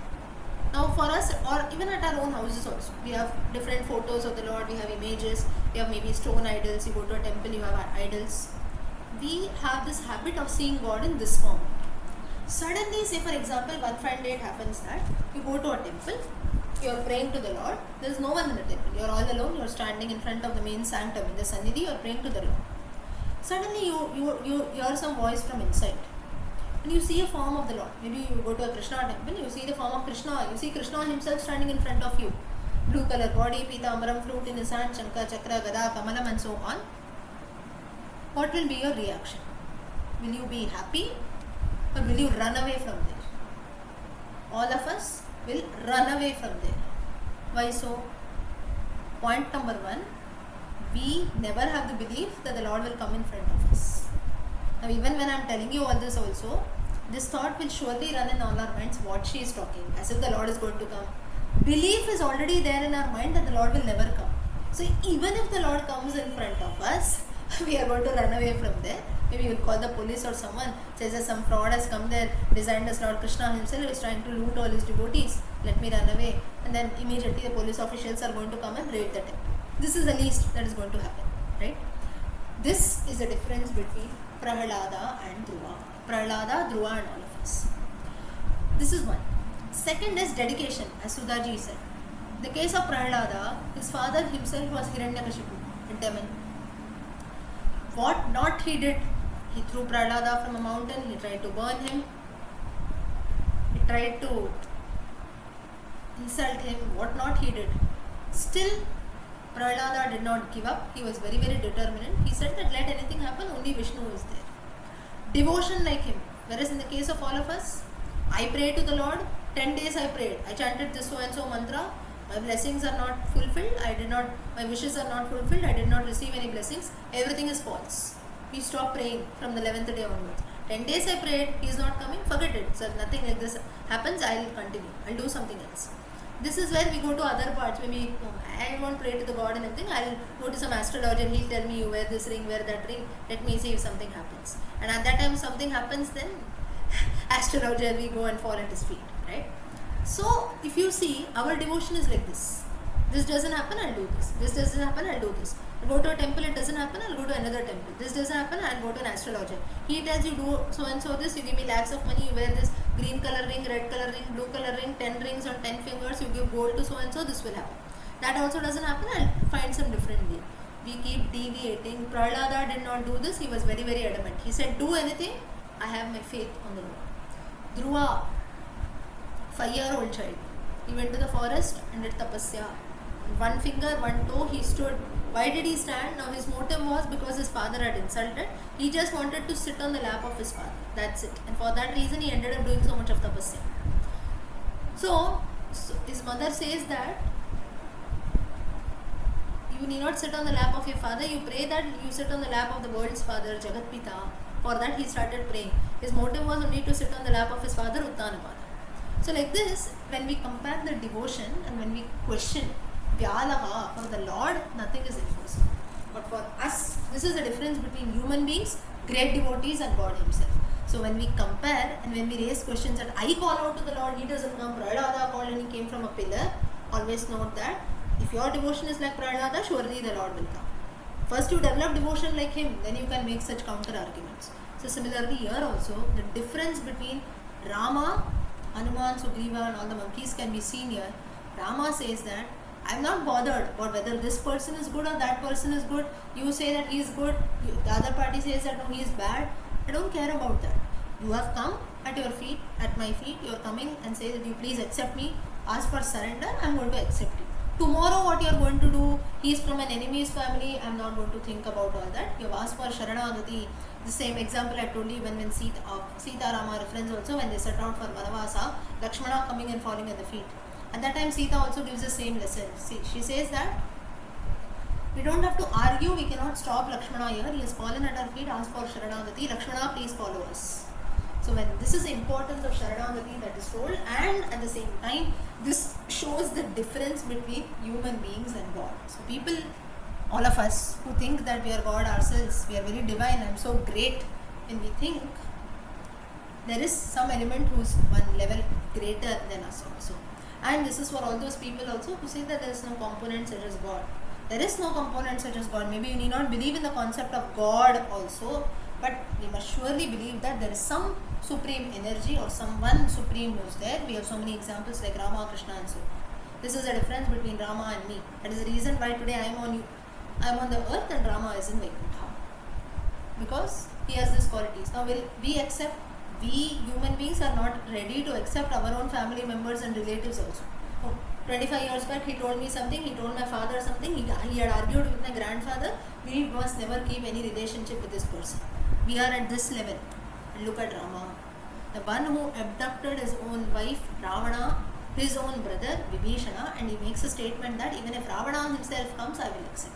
now for us, or even at our own houses also, we have different photos of the Lord, we have images, we have maybe stone idols. You go to a temple, you have idols. We have this habit of seeing God in this form. Suddenly, say for example, one fine day it happens that you go to a temple, you are praying to the Lord, there is no one in the temple, you are all alone, you are standing in front of the main sanctum, in the Sannidhi, you are praying to the Lord. Suddenly you hear some voice from inside and you see a form of the Lord. Maybe you go to a Krishna temple, you see the form of Krishna, you see Krishna himself standing in front of you. Blue color body, Pitambaram, flute in his hand, Shankha, Chakra, Gada, Kamalam and so on. What will be your reaction? Will you be happy or will you run away from there? All of us will run away from there. Why so? Point number 1, we never have the belief that the Lord will come in front of us. Now even when I am telling you all this also, this thought will surely run in all our minds, what she is talking, as if the Lord is going to come. Belief is already there in our mind that the Lord will never come. So even if the Lord comes in front of us, we are going to run away from there. Maybe we'll call the police or someone, says that some fraud has come there, designed as Lord Krishna himself is trying to loot all his devotees, let me run away. And then immediately the police officials are going to come and raid the temple. This is the least that is going to happen, right? This is the difference between Prahalada and Dhruva. Prahalada, Dhruva and all of us. This is one. Second is dedication, as Sudhaji said. The case of Prahalada, his father himself was Hiranyakashipu in Tamil. What not he did? He threw Prahalada from a mountain, he tried to burn him, he tried to insult him, what not he did. Still, Prahalada did not give up, he was very, very determined. He said that let anything happen, only Vishnu is there. Devotion like him. Whereas in the case of all of us, I pray to the Lord, 10 days I prayed, I chanted this so and so mantra, my blessings are not fulfilled, my wishes are not fulfilled, I did not receive any blessings, everything is false. We stop praying from the 11th day onwards. 10 days I prayed, he is not coming, forget it. So nothing like this happens, I will continue, I will do something else. This is where we go to other parts. Maybe I won't pray to the God and everything, I will go to some astrologer, he will tell me you wear this ring, wear that ring, let me see if something happens. And at that time something happens, then astrologer we go and fall at his feet, right? So if you see, our devotion is like this. This doesn't happen, I'll do this. This doesn't happen, I'll do this. I go to a temple, it doesn't happen, I'll go to another temple. This doesn't happen, I'll go to an astrologer. He tells you do so and so this, you give me lakhs of money, you wear this green color ring, red color ring, blue color ring, 10 rings on 10 fingers, you give gold to so and so, this will happen. That also doesn't happen, I'll find some different way. We keep deviating. Prahalada did not do this, he was very, very adamant. He said, do anything, I have my faith on the Lord. Dhruva, 5-year-old child, he went to the forest and did tapasya. One finger, one toe, he stood. Why did he stand? Now his motive was because his father had insulted. He just wanted to sit on the lap of his father. That's it. And for that reason he ended up doing so much of tapasya. So his mother says that you need not sit on the lap of your father. You pray that you sit on the lap of the world's father, Jagat Pita. For that he started praying. His motive was only to sit on the lap of his father, Uttanapada. So like this, when we compare the devotion and when we question Vyalaha, for the Lord, nothing is impossible. But for us, this is the difference between human beings, great devotees and God himself. So when we compare and when we raise questions that I call out to the Lord, he doesn't come, Prahalada called and he came from a pillar, always note that if your devotion is like Prahalada, surely the Lord will come. First you develop devotion like him, then you can make such counter arguments. So similarly here also, the difference between Rama, Hanuman, Sugriva and all the monkeys can be seen here. Rama says that I am not bothered about whether this person is good or that person is good. You say that he is good, the other party says that no, he is bad. I don't care about that. You have come at your feet, at my feet, you are coming and say that you please accept me, ask for surrender, I am going to accept you. Tomorrow what you are going to do, he is from an enemy's family, I am not going to think about all that. You have asked for Sharanagati. The same example I told you when Sita Rama reference also, when they set out for Vanavasa, Lakshmana coming and falling at the feet. At that time Sita also gives the same lesson. See, she says that we don't have to argue, we cannot stop Lakshmana here. He has fallen at our feet, ask for Sharanagati. Lakshmana, please follow us. So when this is the importance of Sharanagati that is told, and at the same time this shows the difference between human beings and God. So people, all of us who think that we are God ourselves, we are very divine, I am so great, when we think there is some element who is one level greater than us also. And this is for all those people also who say that there is no component such as God. There is no component such as God. Maybe you need not believe in the concept of God also, but we must surely believe that there is some supreme energy or someone supreme who is there. We have so many examples like Rama, Krishna and so on. This is the difference between Rama and me. That is the reason why today I am on the earth and Rama is in Vaikuntha. Because he has these qualities. Now will we accept? We human beings are not ready to accept our own family members and relatives also. 25 years back he told me something, he told my father something, he had argued with my grandfather. We must never keep any relationship with this person. We are at this level. And look at Rama. The one who abducted his own wife, Ravana, his own brother Vibhishana, and he makes a statement that even if Ravana himself comes, I will accept.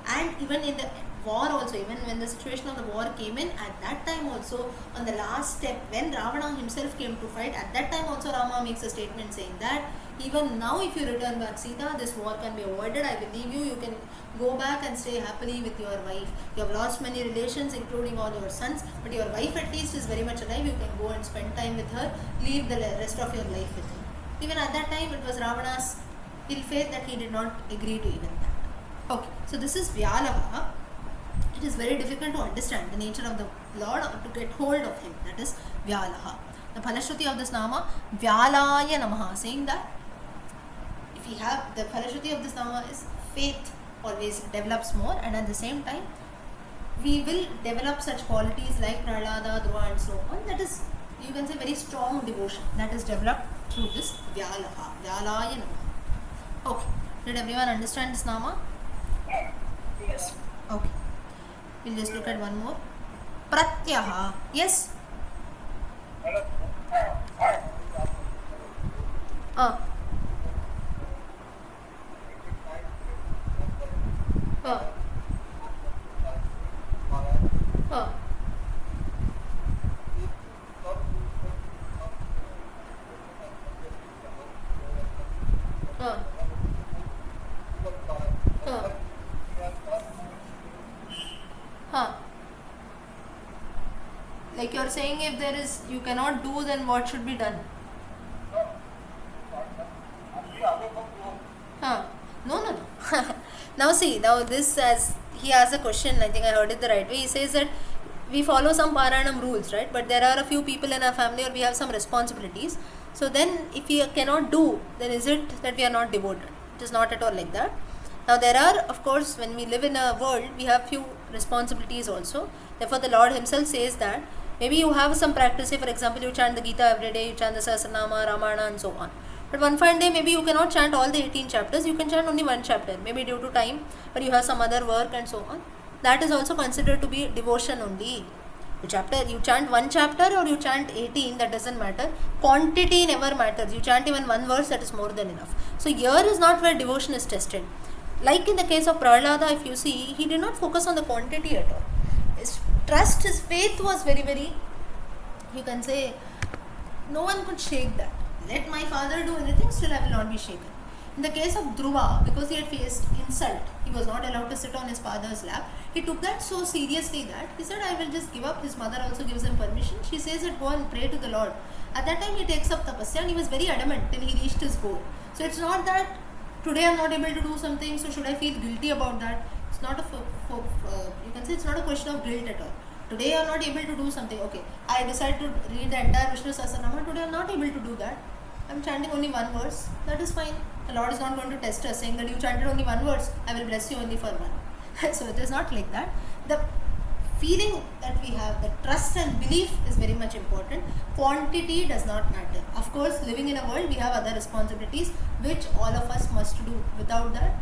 And even in the war also, even when the situation of the war came in, at that time also, on the last step, when Ravana himself came to fight, at that time also Rama makes a statement saying that even now if you return back Sita, this war can be avoided, I will leave you, you can go back and stay happily with your wife. You have lost many relations including all your sons, but your wife at least is very much alive, you can go and spend time with her, leave the rest of your life with her. Even at that time it was Ravana's ill fate that he did not agree to even that. Okay, so this is Vyalaha. It is very difficult to understand the nature of the Lord or to get hold of him. That is Vyalaha. The Phalashruti of this Nama, Vyalaya Namaha, saying that if we have the Phalashruti of this Nama is faith always develops more, and at the same time we will develop such qualities like Prahlada, Dhruva and so on. That is, you can say, very strong devotion that is developed through this Vyalaha, Vyalaya Namaha. Okay, did everyone understand this Nama? Yes. Okay. We'll just look at one more. Pratyaha. Yes? Uh. Uh. Uh. Uh. Huh. Like you're saying, if there is, you cannot do, then what should be done? Huh. No. Now see, now this, as he asked a question, I think I heard it the right way. He says that we follow some Parayanam rules, right? But there are a few people in our family, or we have some responsibilities. So then if we cannot do, then is it that we are not devoted? It is not at all like that. Now there are, of course, when we live in a world, we have few responsibilities also. Therefore the Lord himself says that maybe you have some practice. Say for example, you chant the Gita every day, you chant the Sahasranama, Ramayana and so on. But one fine day, maybe you cannot chant all the 18 chapters, you can chant only one chapter, maybe due to time, but you have some other work and so on. That is also considered to be devotion only. You chant one chapter or you chant 18, that doesn't matter. Quantity never matters. You chant even one verse, that is more than enough. So here is not where devotion is tested. Like in the case of Prahlada, if you see, he did not focus on the quantity at all. His trust, his faith was very, very, you can say, no one could shake that. Let my father do anything, still I will not be shaken. In the case of Dhruva, because he had faced insult, he was not allowed to sit on his father's lap. He took that so seriously that he said, I will just give up. His mother also gives him permission. She says that go and pray to the Lord. At that time he takes up tapasya, and he was very adamant till he reached his goal. So it's not that today I am not able to do something, so should I feel guilty about that? It's not you can say it's not a question of guilt at all. Today I am not able to do something. Okay, I decide to read the entire Vishnu Sahasranama. Today I am not able to do that. I am chanting only one verse. That is fine. The Lord is not going to test us saying that you chanted only one verse, I will bless you only for one. So it is not like that. The feeling that we have, the trust and belief is very much important. Quantity does not matter. Of course, living in a world, we have other responsibilities which all of us must do. Without that,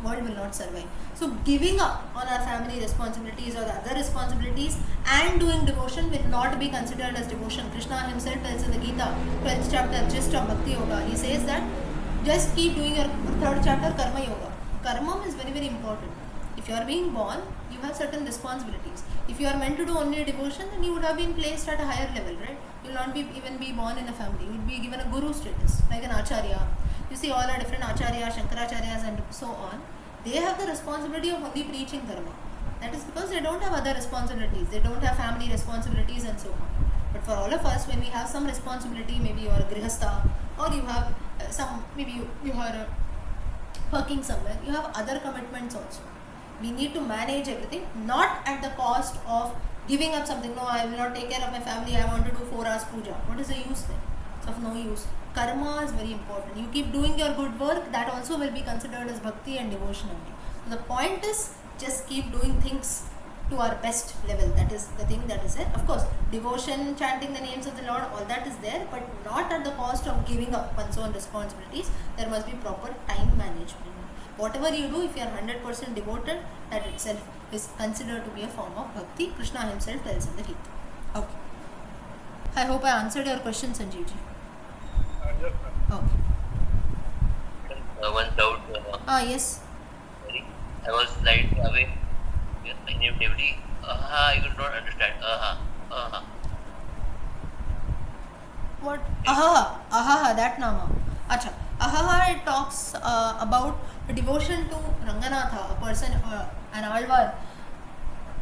world will not survive. So giving up on our family responsibilities or the other responsibilities and doing devotion will not be considered as devotion. Krishna himself tells in the Gita, 12th chapter, gist of Bhakti Yoga, he says that just keep doing your 3rd chapter, Karma Yoga. Karma is very, very important. If you are being born, you have certain responsibilities. If you are meant to do only devotion, then you would have been placed at a higher level, right? You will not even be born in a family. You would be given a guru status, like an acharya. You see all our different acharyas, Shankaracharyas and so on. They have the responsibility of only preaching dharma. That is because they don't have other responsibilities. They don't have family responsibilities and so on. But for all of us, when we have some responsibility, maybe you are a grihastha or you have maybe you are working somewhere, you have other commitments also. We need to manage everything, not at the cost of giving up something. No, I will not take care of my family. I want to do 4 hours puja. What is the use then? It's of no use. Karma is very important. You keep doing your good work, that also will be considered as bhakti and devotion only. So the point is, just keep doing things to our best level. That is the thing that is there. Of course, devotion, chanting the names of the Lord, all that is there, but not at the cost of giving up one's own responsibilities. There must be proper time management. Whatever you do, if you are 100% devoted, that itself is considered to be a form of bhakti. Krishna himself tells in the Gita. Okay. I hope I answered your question, Sanjeev ji. Just Okay. One doubt. Yes. Sorry. I was slightly away. Inevitably, I could not understand. What? Ahaha, that nama. Acha. Ahaha, it talks about devotion to Ranganatha, a person, an alvar,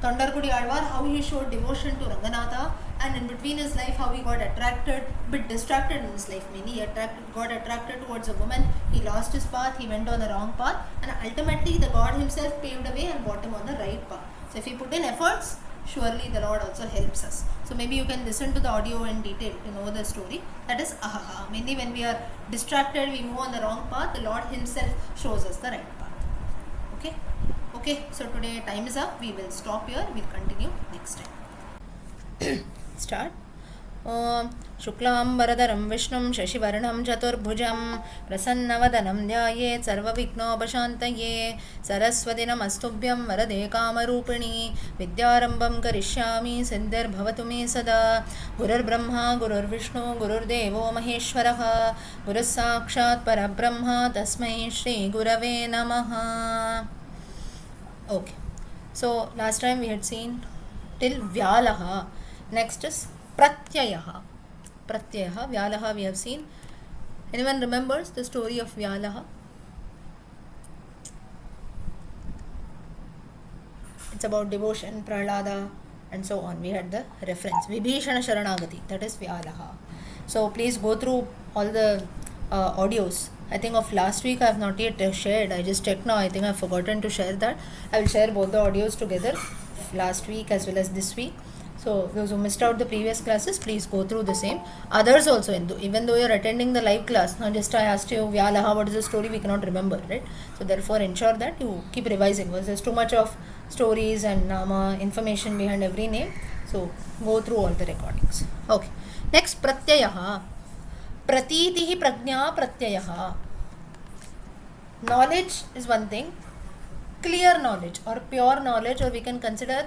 Tondarkudi alvar, how he showed devotion to Ranganatha, and in between his life, how he got attracted, bit distracted in his life. Mainly, got attracted towards a woman. He lost his path. He went on the wrong path, and ultimately, the God Himself paved a way and brought him on the right path. So, if he put in efforts, surely the Lord also helps us. So maybe you can listen to the audio in detail to know the story. That is ahaha. Mainly when we are distracted, we move on the wrong path, the Lord Himself shows us the right path. Okay? Okay, so today time is up. We will stop here. We'll continue next time. Start. ॐ शुक्लाम्बरधरं विष्णुं शशिवर्णं चतुर्भुजं प्रसन्नवदनं ध्यायेत् सर्वविघ्नोपशान्तये सरस्वती नमस्तुभ्यं वरदे कामरूपिणी विद्यारम्भं करिष्यामि सिद्धिर्भवतु मे सदा गुरुर्ब्रह्मा गुरुर्विष्णु गुरुर्देवो महेश्वरः गुरुः साक्षात् परब्रह्म तस्मै श्रीगुरवे नमः. Okay, so last time we had seen till Vyalaha. Next is Pratyayaha. Pratyayaha, Vyalaha we have seen. Anyone remembers the story of Vyalaha? It's about devotion, Prahlada, and so on. We had the reference. Vibhishana Sharanagati, that is Vyalaha. So please go through all the audios. I think of last week I have not yet shared. I just checked now. I think I have forgotten to share that. I will share both the audios together, last week as well as this week. So those who missed out the previous classes, please go through the same. Others also, even though you are attending the live class, now just I asked you, Vyalaha, what is the story? We cannot remember, right? So therefore ensure that you keep revising, because there's too much of stories and nama, information behind every name. So go through all the recordings. Okay. Next, Pratyayaha. Pratitihi prajna Pratyayaha. Knowledge is one thing. Clear knowledge or pure knowledge, or we can consider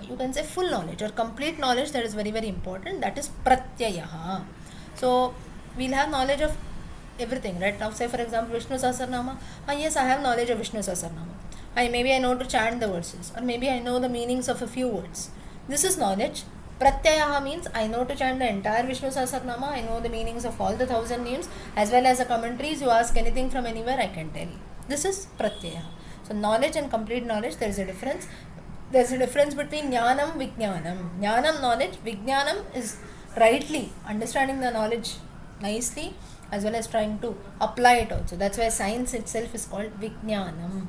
you can say full knowledge or complete knowledge, that is very very important. That is Pratyayaha. So we'll have knowledge of everything, right? Now say for example Vishnu Sahasranama. Yes, I have knowledge of Vishnu Sahasranama. Maybe I know to chant the verses, or maybe I know the meanings of a few words. This is knowledge. Pratyayaha means I know to chant the entire Vishnu Sahasranama. I know the meanings of all the 1,000 names as well as the commentaries. You ask anything from anywhere, I can tell you. This is Pratyayaha. So knowledge and complete knowledge, there is a difference. There is a difference between Jnanam, Vijnanam. Jnanam, knowledge. Vijnanam is rightly understanding the knowledge nicely as well as trying to apply it also. That's why science itself is called Vijnanam.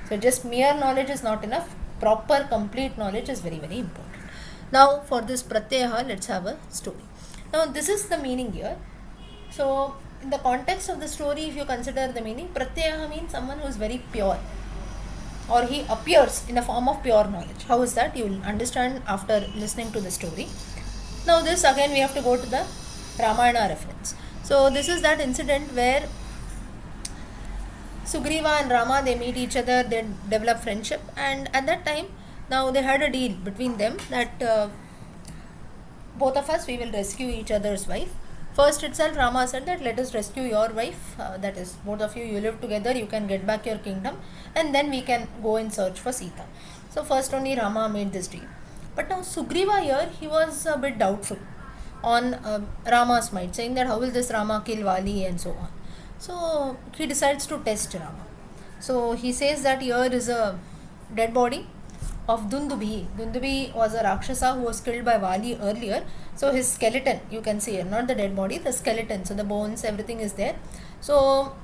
So just mere knowledge is not enough. Proper, complete knowledge is very very important. Now for this Pratyayaha, let's have a story. Now this is the meaning here. So in the context of the story, if you consider the meaning, Pratyayaha means someone who is very pure, or he appears in a form of pure knowledge. How is that? You will understand after listening to the story. Now this again we have to go to the Ramayana reference. So this is that incident where Sugriva and Rama, they meet each other, they develop friendship, and at that time now they had a deal between them that both of us, we will rescue each other's wife. First itself Rama said that let us rescue your wife, that is both of you, you live together, you can get back your kingdom, and then we can go and search for Sita. So first only Rama made this deal. But now Sugriva here, he was a bit doubtful on Rama's might, saying that how will this Rama kill Vali and so on. So he decides to test Rama. So he says that here is a dead body of Dundubi. Dundubi was a Rakshasa who was killed by Vali earlier. So his skeleton, you can see here, not the dead body, the skeleton. So the bones, everything is there. So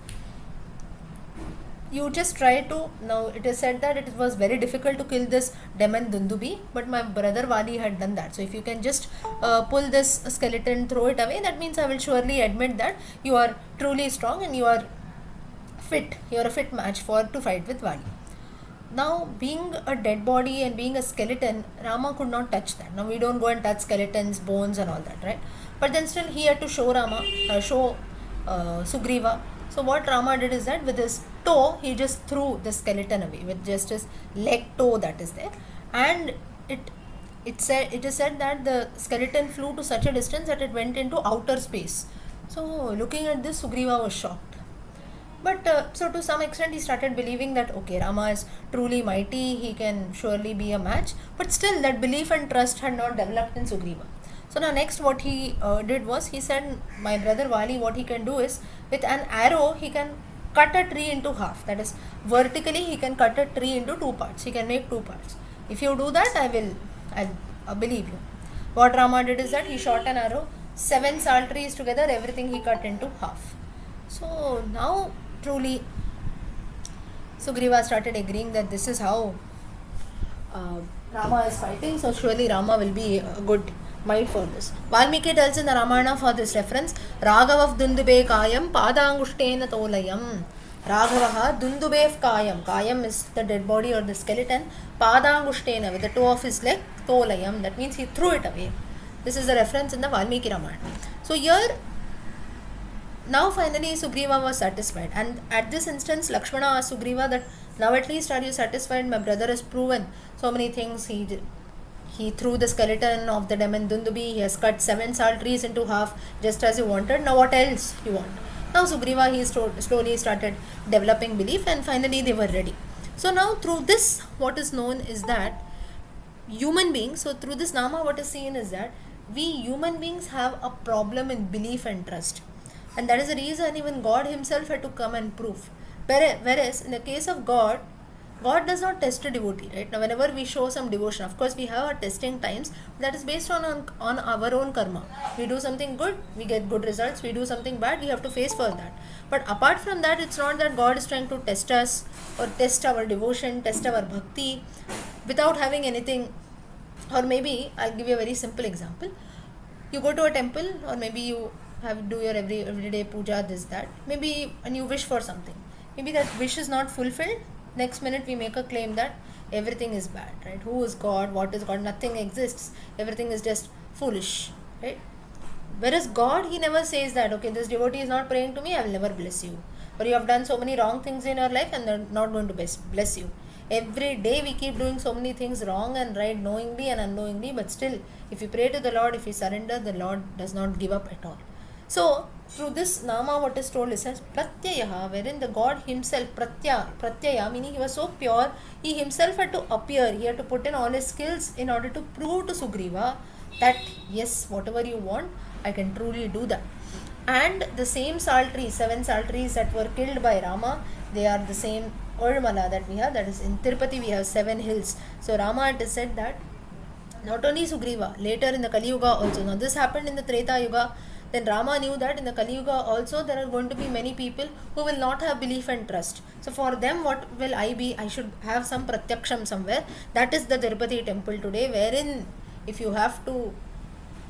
you just try to, now it is said that it was very difficult to kill this demon Dundubi, but my brother Vali had done that. So if you can just pull this skeleton, throw it away, that means I will surely admit that you are truly strong and you are fit, you are a fit match to fight with Vali. Now being a dead body and being a skeleton, Rama could not touch that. Now we don't go and touch skeletons, bones and all that, right? But then still he had to show Sugriva. So what Rama did is that with his toe, he just threw the skeleton away with just his leg toe that is there, and it it is said that the skeleton flew to such a distance that it went into outer space. So looking at this, Sugriva was shocked. But so to some extent he started believing that okay, Rama is truly mighty, he can surely be a match. But still that belief and trust had not developed in Sugriva. So now next what he did was, he said, my brother Vali, what he can do is, with an arrow he can cut a tree into half. That is, vertically he can cut a tree into two parts. He can make two parts. If you do that, I'll believe you. What Rama did is that he shot an arrow, 7 sal trees together, everything he cut into half. So now truly Sugriva started agreeing that this is how Rama is fighting, so surely Rama will be a good might for this. Valmiki tells in the Ramayana for this reference, Raghavav Dundube Kayam Padangushtena Tolayam. Raghavaha Dundubev Kayam. Kayam is the dead body or the skeleton. Padangushtena, with the toe of his leg, Tolayam. That means he threw it away. This is the reference in the Valmiki Ramayana. So here, now finally Sugriva was satisfied, and at this instance Lakshmana asked Sugriva that now at least are you satisfied? My brother has proven so many things. He threw the skeleton of the demon Dundubi, he has cut 7 sal trees into half just as you wanted. Now what else you want? Now Sugriva, he slowly started developing belief, and finally they were ready. So now through this, what is known is that human beings, so through this Nama what is seen is that we human beings have a problem in belief and trust. And that is the reason even God himself had to come and prove. Whereas in the case of God, God does not test a devotee, right? Now whenever we show some devotion, of course we have our testing times, that is based on our own karma. We do something good, we get good results. We do something bad, we have to face for that. But apart from that, it's not that God is trying to test us or test our devotion, test our bhakti without having anything. Or maybe, I'll give you a very simple example. You go to a temple, or maybe you do your everyday puja, this, that. Maybe, and you wish for something. Maybe that wish is not fulfilled. Next minute we make a claim that everything is bad, right? Who is God? What is God? Nothing exists. Everything is just foolish, right? Whereas God, he never says that, okay, this devotee is not praying to me, I will never bless you. Or you have done so many wrong things in your life and they're not going to bless you. Every day we keep doing so many things wrong and right, knowingly and unknowingly, but still, if you pray to the Lord, if you surrender, the Lord does not give up at all. So, through this Nama, what is told is as Pratyayaha, wherein the God himself, Pratyaya, meaning he was so pure, he himself had to appear, he had to put in all his skills in order to prove to Sugriva that yes, whatever you want, I can truly do that. And the same sal trees, 7 sal trees that were killed by Rama, they are the same Olmala that we have, that is in Tirupati we have 7 hills. So Rama, it is said that not only Sugriva, later in the Kali Yuga also, now this happened in the Treta Yuga, then Rama knew that in the Kali Yuga also there are going to be many people who will not have belief and trust. So for them, what will I be? I should have some pratyaksham somewhere. That is the Tirupati temple today, wherein if you have to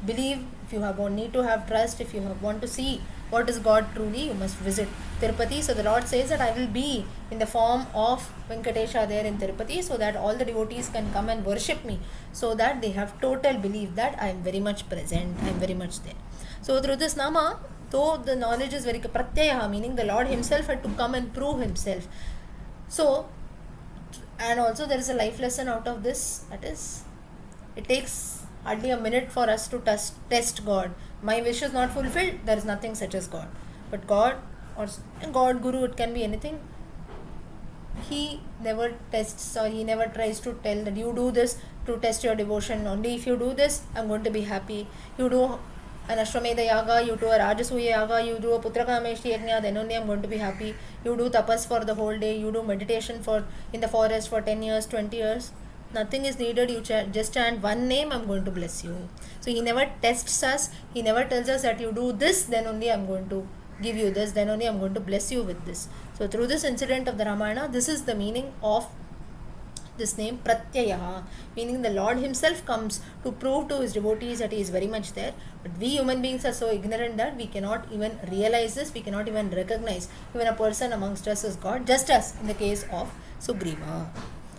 believe, if you need to have trust, if you want to see what is God truly, you must visit Tirupati. So the Lord says that I will be in the form of Venkatesha there in Tirupati, so that all the devotees can come and worship me, so that they have total belief that I am very much present, I am very much there. So through this Nama, though the knowledge is very Pratyayaha, meaning the Lord himself had to come and prove himself. So, and also there is a life lesson out of this, that is, it takes hardly a minute for us to test God. My wish is not fulfilled, there is nothing such as God. But God, or God, Guru, it can be anything. He never tests, or he never tries to tell that you do this to test your devotion. Only if you do this, I'm going to be happy. You do an Ashwamedha Yaga, you do a Rajasuya Yaga, you do a Putrakameshti Yajna, then only I'm going to be happy. You do tapas for the whole day, you do meditation in the forest for 10 years, 20 years. Nothing is needed, you just chant one name, I'm going to bless you. So he never tests us, he never tells us that you do this, then only I'm going to give you this, then only I'm going to bless you with this. So through this incident of the Ramayana, this is the meaning of this name Pratyayaha, meaning the Lord himself comes to prove to his devotees that he is very much there. But we human beings are so ignorant that we cannot even realize this, we cannot even recognize even a person amongst us as God, just as in the case of Sugriva.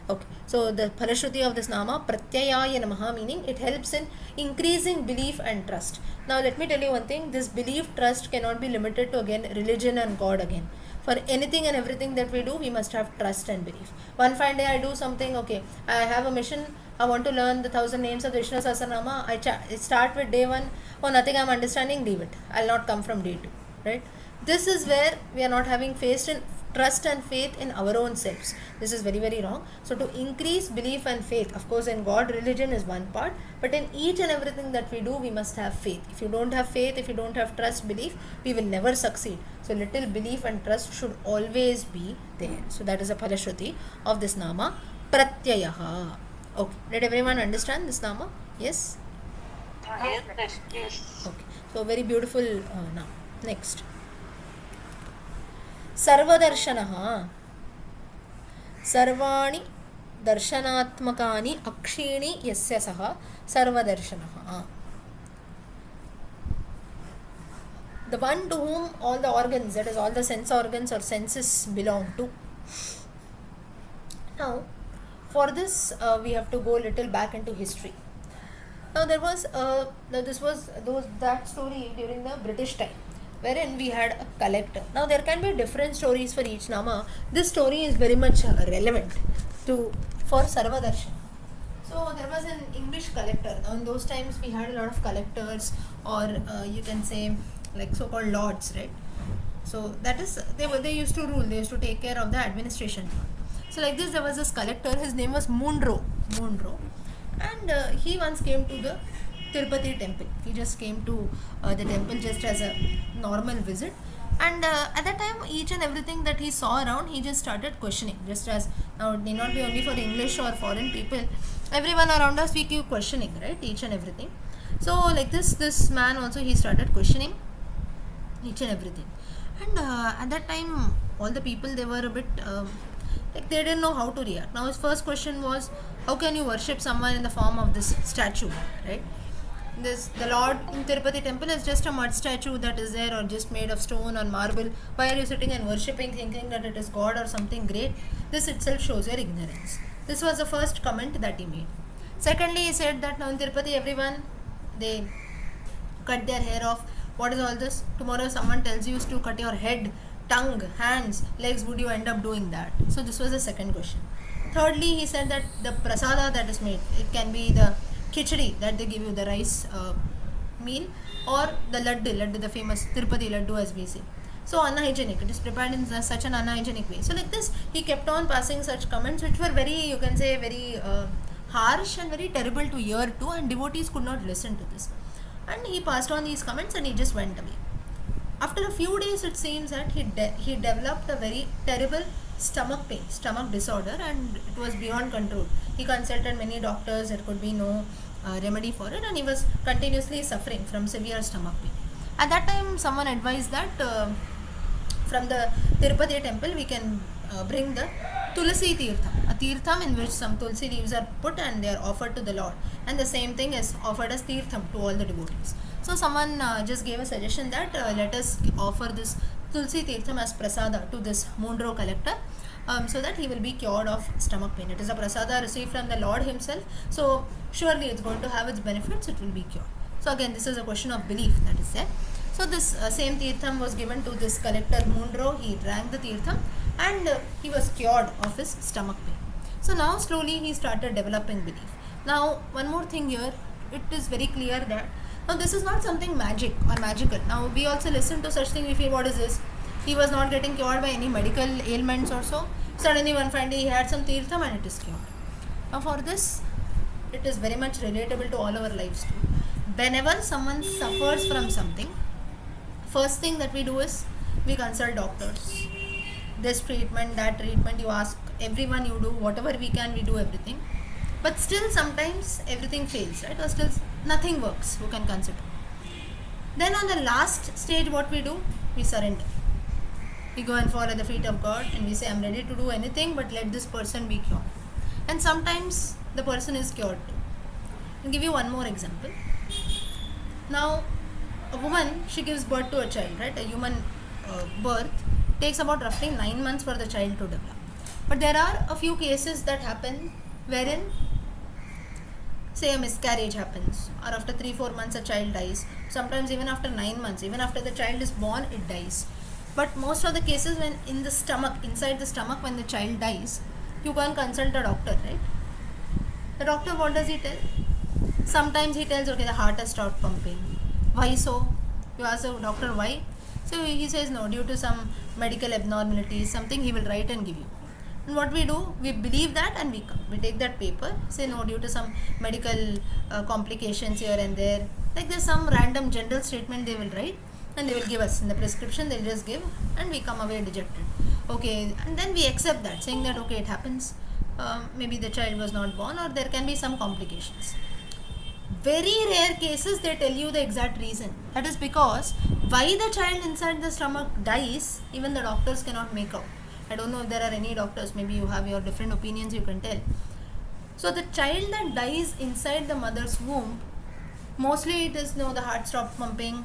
Okay, so the Phalashruti of this Nama, Pratyayaya Namaha, meaning it helps in increasing belief and trust. Now, let me tell you one thing, this belief, trust cannot be limited to again religion and God again. For anything and everything that we do, we must have trust and belief. One fine day I do something, okay, I have a mission, I want to learn the 1000 names of the Vishnu Sahasranama. I start with day 1, oh, nothing I'm understanding, leave it. I'll not come from day 2, right? This is where we are not having faith in trust and faith in our own selves. This is very, very wrong. So to increase belief and faith, of course in God, religion is one part, but in each and everything that we do, we must have faith. If you don't have faith, if you don't have trust, belief, we will never succeed. So little belief and trust should always be there. So that is a Phalashruti of this Nama, Pratyayaha. Okay, did everyone understand this Nama? Yes? Yes. Okay, so very beautiful now. Next. सर्वदर्शनः सर्वाणि दर्शनात्मकानि अक्षीणि यस्य सः सर्वदर्शनः. The one to whom all the organs, that is all the sense organs or senses belong to. Now, for this we have to go a little back into history. Now there was that story during the British time, wherein we had a collector. Now there can be different stories for each Nama. This story is very much relevant for Sarvadarshan. So there was an English collector. Now in those times we had a lot of collectors, or you can say like so-called lords, right? So that is, they used to rule, they used to take care of the administration. So like this, there was this collector, his name was Munro, and he once came to the Tirupati temple. He just came to the temple just as a normal visit, and at that time each and everything that he saw around, he just started questioning. Just as now, it need not be only for English or foreign people, everyone around us, we keep questioning, right, each and everything. So like this man also, he started questioning each and everything, and at that time all the people, they were a bit like they didn't know how to react. Now his first question was, how can you worship someone in the form of this statue, right? The Lord in Tirupati temple is just a mud statue that is there, or just made of stone or marble. Why are you sitting and worshipping, thinking that it is God or something great? This itself shows your ignorance. This was the first comment that he made. Secondly, he said that now in Tirupati everyone, they cut their hair off. What is all this? Tomorrow someone tells you to cut your head, tongue, hands, legs, would you end up doing that? So this was the second question. Thirdly, he said that the prasada that is made, it can be the khichdi that they give you, the rice meal, or the laddu, the famous Tirupati laddu as we say. So unhygienic, it is prepared in such an unhygienic way. So like this, he kept on passing such comments which were very, you can say, very harsh and very terrible to hear too, and devotees could not listen to this. And he passed on these comments and he just went away. After a few days, it seems that he developed a very terrible stomach pain, stomach disorder, and it was beyond control. He consulted many doctors, there could be no remedy for it, and he was continuously suffering from severe stomach pain. At that time, someone advised that from the Tirupati temple we can bring the Tulsi Tirtham, a Tirtham in which some Tulsi leaves are put and they are offered to the Lord, and the same thing is offered as Tirtham to all the devotees. So someone just gave a suggestion that let us offer this Tulsi Tirtham as prasada to this Munro collector, so that he will be cured of stomach pain. It is a prasada received from the Lord himself, so surely it's going to have its benefits, it will be cured. So again, this is a question of belief that is there. So this same Tirtham was given to this collector Munro. He drank the Tirtham and he was cured of his stomach pain. So now slowly he started developing belief. Now one more thing here, it is very clear that now this is not something magic or magical. Now we also listen to such thing, we feel what is this? He was not getting cured by any medical ailments or so. Suddenly one fine day he had some Tirtham and it is cured. Now for this, it is very much relatable to all our lives too. Whenever someone suffers from something, first thing that we do is we consult doctors. This treatment, that treatment, you ask everyone, you do whatever we can, we do everything. But still sometimes everything fails, right? Or still nothing works, who can consider. Then on the last stage, what we do? We surrender. We go and fall at the feet of God and we say, I'm ready to do anything, but let this person be cured. And sometimes the person is cured too. I'll give you one more example. Now, a woman, she gives birth to a child, right? A human birth takes about roughly 9 months for the child to develop. But there are a few cases that happen wherein, say, a miscarriage happens, or after 3-4 months a child dies, sometimes even after 9 months, even after the child is born, it dies. But most of the cases, when in the stomach, inside the stomach, when the child dies, you go and consult a doctor, right? The doctor, what does he tell? Sometimes he tells, okay, the heart has stopped pumping. Why so? You ask the doctor why? So he says no, due to some medical abnormalities, something he will write and give you. And what we do, we believe that and we come. We take that paper, say no, due to some medical complications here and there. Like there's some random general statement they will write and they will give us in the prescription, they'll just give, and we come away dejected. Okay, and then we accept that, saying that okay, it happens. Maybe the child was not born, or there can be some complications. Very rare cases they tell you the exact reason. That is because why the child inside the stomach dies, even the doctors cannot make out. I don't know if there are any doctors, maybe you have your different opinions, you can tell. So the child that dies inside the mother's womb, mostly it is the heart stopped pumping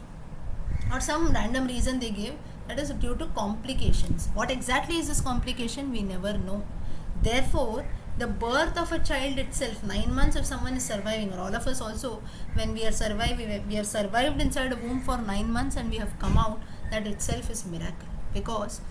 or some random reason they give, that is due to complications. What exactly is this complication? We never know. Therefore, the birth of a child itself, 9 months, if someone is surviving, or all of us also, when we are surviving, we have survived inside a womb for 9 months and we have come out, that itself is miracle. Because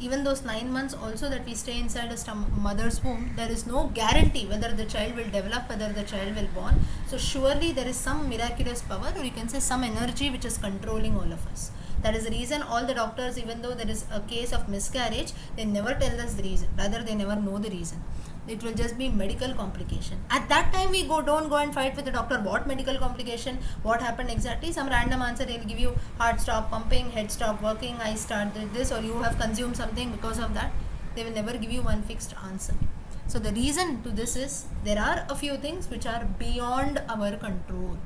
even those 9 months also that we stay inside a mother's womb, there is no guarantee whether the child will develop, whether the child will born. So surely there is some miraculous power, or you can say some energy which is controlling all of us. That is the reason all the doctors, even though there is a case of miscarriage, they never tell us the reason. Rather, they never know the reason. It will just be medical complication. At that time, we don't go and fight with the doctor. What medical complication? What happened exactly? Some random answer they'll give you: heart stop pumping, head stop working, I started this, or you have consumed something because of that. They will never give you one fixed answer. So the reason to this is there are a few things which are beyond our control.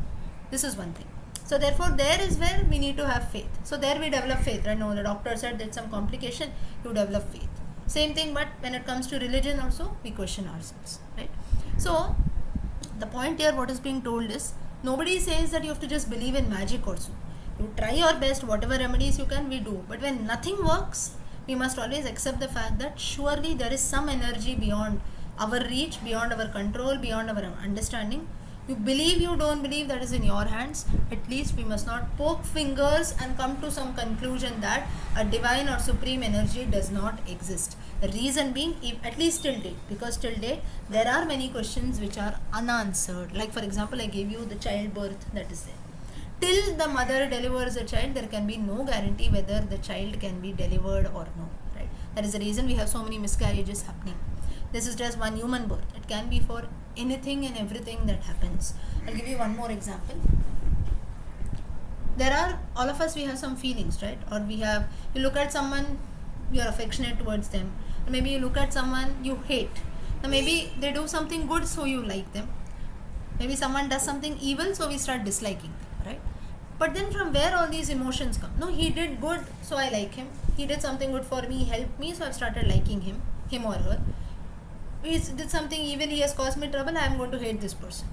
This is one thing. So therefore, there is where we need to have faith. So there we develop faith. Right now, the doctor said there's some complication. You develop faith. Same thing, but when it comes to religion also, we question ourselves, right? So the point here, what is being told is, nobody says that you have to just believe in magic also. You try your best, whatever remedies you can, we do. But when nothing works, we must always accept the fact that surely there is some energy beyond our reach, beyond our control, beyond our understanding. You believe, you don't believe, that is in your hands. At least we must not poke fingers and come to some conclusion that a divine or supreme energy does not exist. The reason being, at least till date, because till date there are many questions which are unanswered. Like for example, I gave you the childbirth that is there. Till the mother delivers a child, there can be no guarantee whether the child can be delivered or no. Right? That is the reason we have so many miscarriages happening. This is just one human birth. It can be for anything and everything that happens. I'll give you one more example. There are, all of us, we have some feelings, right? Or you look at someone, you are affectionate towards them. Or maybe you look at someone you hate. Now maybe they do something good, so you like them. Maybe someone does something evil, so we start disliking them, right? But then from where all these emotions come? No, he did good, so I like him. He did something good for me, helped me, so I've started liking him or her. He did something evil, he has caused me trouble, I am going to hate this person.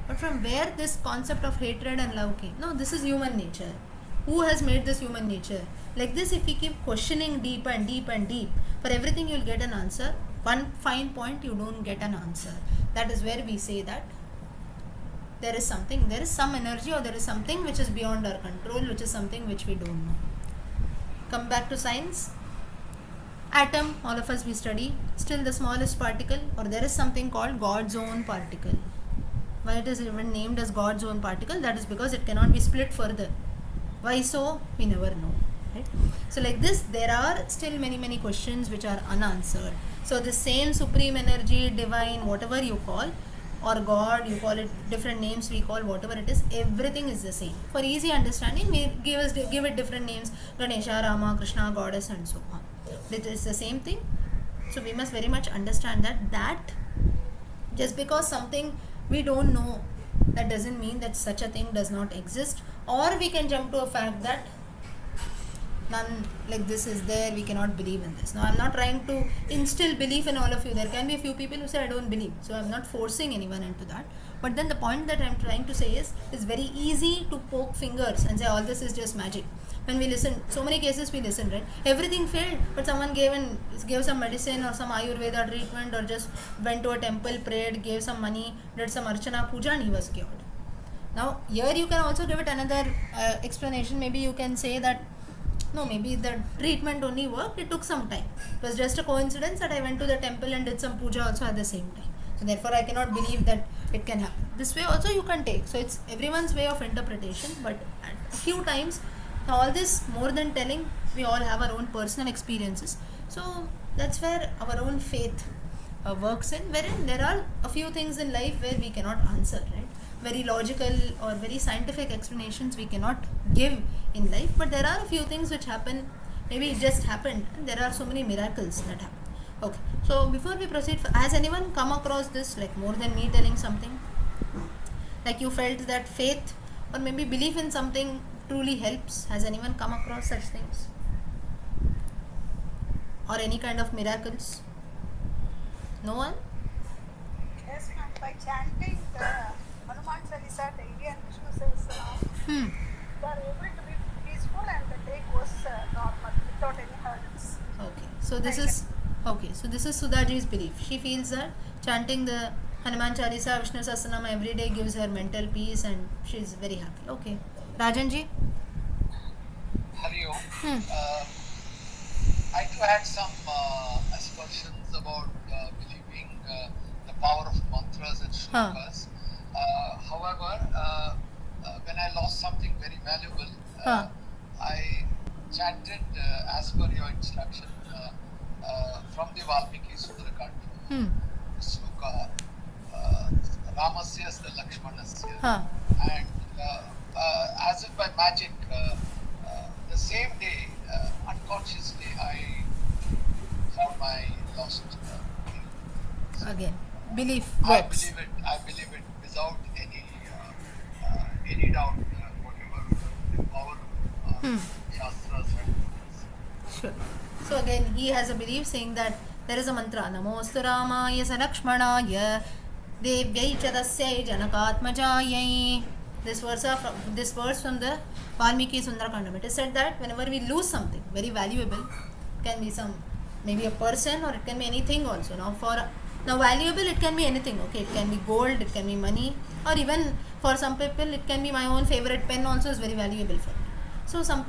But from where this concept of hatred and love came? No, this is human nature. Who has made this human nature? Like this, if we keep questioning deep and deep and deep, for everything you will get an answer. One fine point, you don't get an answer. That is where we say that there is some energy, or there is something which is beyond our control, which is something which we don't know. Come back to science. Atom, all of us we study, still the smallest particle, or there is something called God's own particle. Why it is even named as God's own particle? That is because it cannot be split further. Why so? We never know. Right? So like this, there are still many questions which are unanswered. So the same supreme energy, divine, whatever you call, or God, you call it different names, we call whatever it is, everything is the same. For easy understanding, we give it different names: Ganesha, Rama, Krishna, Goddess, and so on. It is the same thing. So we must very much understand that just because something we don't know, that doesn't mean that such a thing does not exist. Or we can jump to a fact that none like this is there, we cannot believe in this. Now I'm not trying to instill belief in all of you. There can be a few people who say I don't believe, so I'm not forcing anyone into that. But then the point that I'm trying to say is, it's very easy to poke fingers and say all this is just magic. when we listen, so many cases we listen, right? Everything failed, but someone gave some medicine or some Ayurveda treatment, or just went to a temple, prayed, gave some money, did some archana puja, and he was cured. Now here you can also give it another explanation. Maybe you can say that no, maybe the treatment only worked, it took some time. It was just a coincidence that I went to the temple and did some puja also at the same time. So therefore I cannot believe that it can happen. This way also you can take. So it's everyone's way of interpretation, but at a few times, all this more than telling, we all have our own personal experiences. So that's where our own faith works in, wherein there are a few things in life where we cannot answer, right? Very logical or very scientific explanations we cannot give in life, but there are a few things which happen, maybe it just happened, and there are so many miracles that happen. Okay, so before we proceed, has anyone come across this, like more than me telling something, like you felt that faith or maybe belief in something truly helps? Has anyone come across such things, or any kind of miracles? No one? Yes, ma'am. By chanting the Hanuman Chalisa daily and Vishnu Sahasranama, they are able to be peaceful and the day goes normal without any hurdles. Okay, so this is Sudhaji's belief. She feels that chanting the Hanuman Chalisa, Vishnu Sahasranama every day gives her mental peace and she is very happy. Okay, Rajanji. Hari Om. I too had some aspersions about believing the power of mantras and shlokas. However, when I lost something very valuable, I chanted as per your instruction from the Valmiki Sundarakand sloka, Ramasya Lakshmanasya, and as if by magic, the same day, unconsciously, I found my lost belief. Again, belief works. I believe it without any doubt, whatever the power of Shastras and Sure. So again, he has a belief saying that there is a mantra, Namostu Ramaya Salakshmanaya Devyai Chadasyai Janakatmajayai. This verse from the Valmiki Sundarakandam. It is said that whenever we lose something very valuable, it can be maybe a person, or it can be anything also. Now valuable, it can be anything. Okay, it can be gold, it can be money, or even for some people it can be my own favorite pen also is very valuable for me. So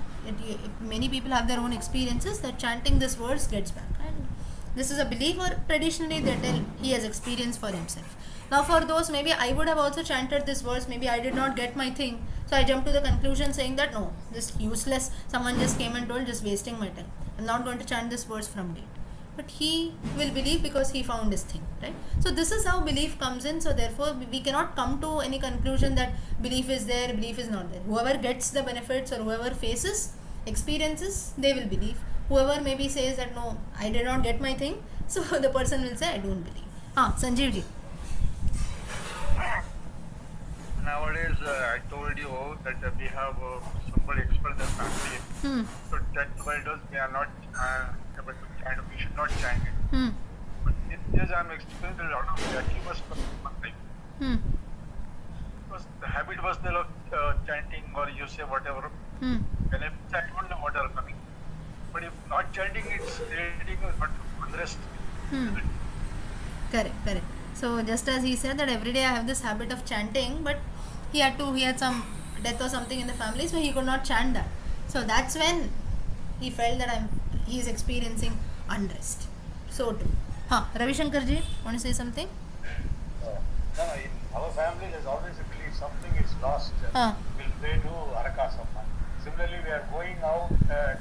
many people have their own experiences that chanting this verse gets back, and this is a belief, or traditionally they tell he has experienced for himself. Now for those, maybe I would have also chanted this verse, maybe I did not get my thing, so I jumped to the conclusion saying that no, this useless, someone just came and told, just wasting my time, I'm not going to chant this verse from date. But he will believe because he found his thing, right? So this is how belief comes in. So therefore we cannot come to any conclusion that belief is there, belief is not there. Whoever gets the benefits or whoever faces experiences, they will believe. Whoever maybe says that no, I did not get my thing, so the person will say I don't believe. Sanjeev ji. Nowadays, I told you that we have somebody expert in the family. So that elders, they are not able to chant. We should not chant it. But yes, I am experiencing a lot of achievers from my life. Because the habit was there of chanting, or you say whatever. When I chant, I don't know what are coming. But if not chanting, it's creating a unrest. Correct. So just as he said that every day I have this habit of chanting, but he had some death or something in the family, so he could not chant that. So that's when he felt that he is experiencing unrest. So true. Ravi Shankar ji, want to say something? No, in our family there's always a belief something is lost. We'll pray to Arakasama. Similarly, we are going out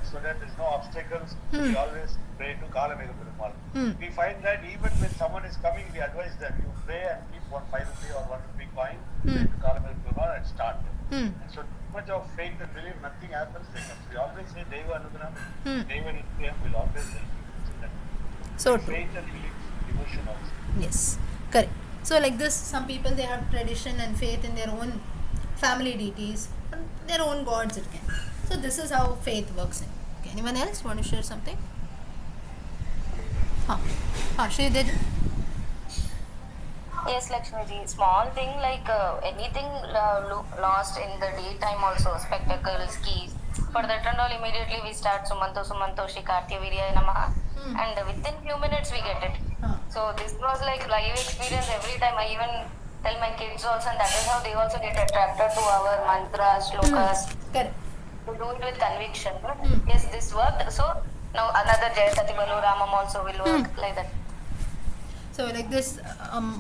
so that there's no obstacles. We always pray to Kalamega Perumal. We find that even when someone is coming, we advise them, you pray and keep 1 5 rupee or 1 rupee coin, pray to Kalamega Perumal and start. And so too much of faith and belief, nothing happens. We always say Deva Anugraham, Deva Nityam will always help you. So true. Faith and belief, devotion also. Yes, correct. So like this, some people, they have tradition and faith in their own family deities, their own gods it can. So this is how faith works in. Okay, anyone else want to share something? Shridev. Yes, Lakshmiji. Small thing like anything lost in the daytime also, spectacles, keys. For that and all, immediately we start Sumanto Sumanto Shri Kartya Viryaya Namaha, and within few minutes we get it. So this was like live experience every time. I even tell my kids also, and that is how they also get attracted to our mantras, shlokas. Correct. To do it with conviction. Yes, this worked. So now another Jayatati Balu Ramam also will work like that. So like this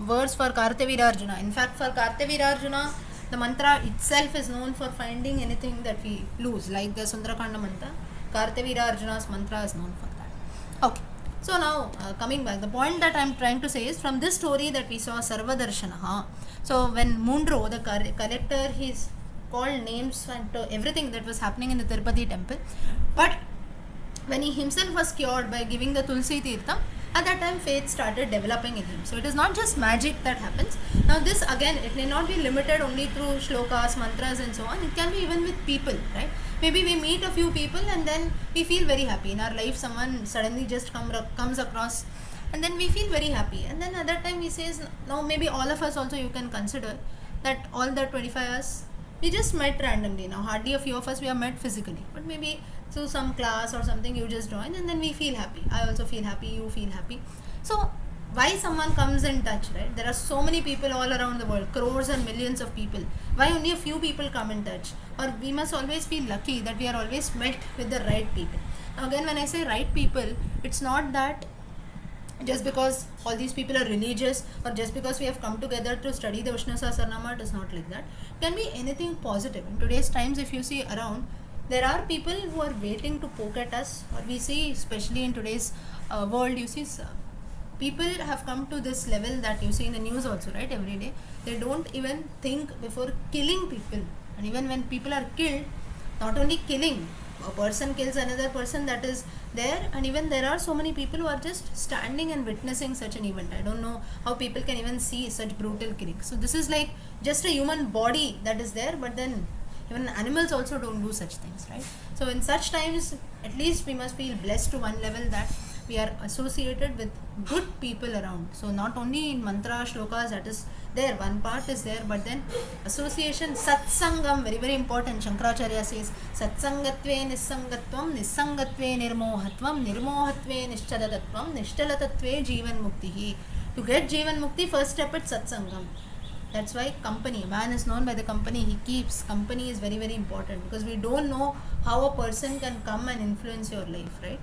verse for Kartavirarjuna. In fact, for Kartavirarjuna, the mantra itself is known for finding anything that we lose. Like the Sundarakanda mantra, Kartavirarjuna's mantra is known for that. Okay. So now coming back, the point that I am trying to say is from this story that we saw Sarvadarshanaha. So when Mundro, the collector, he's called names and everything that was happening in the Tirupati temple. But when he himself was cured by giving the Tulsi Tirtham, at that time faith started developing in him. So it is not just magic that happens. Now this again, it may not be limited only through shlokas, mantras and so on. It can be even with people, right? Maybe we meet a few people and then we feel very happy. In our life, someone suddenly just comes across and then we feel very happy. And then at that time he says, now maybe all of us also, you can consider that all the 25 years, we just met randomly. Now hardly a few of us we have met physically, but maybe through some class or something you just join and then we feel happy. I also feel happy, you feel happy. So why someone comes in touch, right? There are so many people all around the world, crores and millions of people. Why only a few people come in touch? Or we must always feel lucky that we are always met with the right people. Now again, when I say right people, it's not that just because all these people are religious or just because we have come together to study the Vishnu Sahasranama. It is not like that. It can be anything positive. In today's times, if you see around, there are people who are waiting to poke at us, or we see, especially in today's world, you see people have come to this level that you see in the news also, right? Every day they don't even think before killing people. And even when people are killed, not only killing, a person kills another person, that is there, and even there are so many people who are just standing and witnessing such an event. I don't know how people can even see such brutal killing. So this is like just a human body that is there, but then even animals also don't do such things, right? So in such times, at least we must feel blessed to one level that we are associated with good people around. So not only in mantra, shlokas, that is there, one part is there, but then association, satsangam, very very important. Shankaracharya says, satsangatve nissangatvam, nissangatve nirmohatvam, nirmohatve nishchalatatvam, nishchalatatve jivan muktihi. To get jivan mukti, first step is satsangam. That's why company, man is known by the company he keeps. Company is very very important, because we don't know how a person can come and influence your life, right?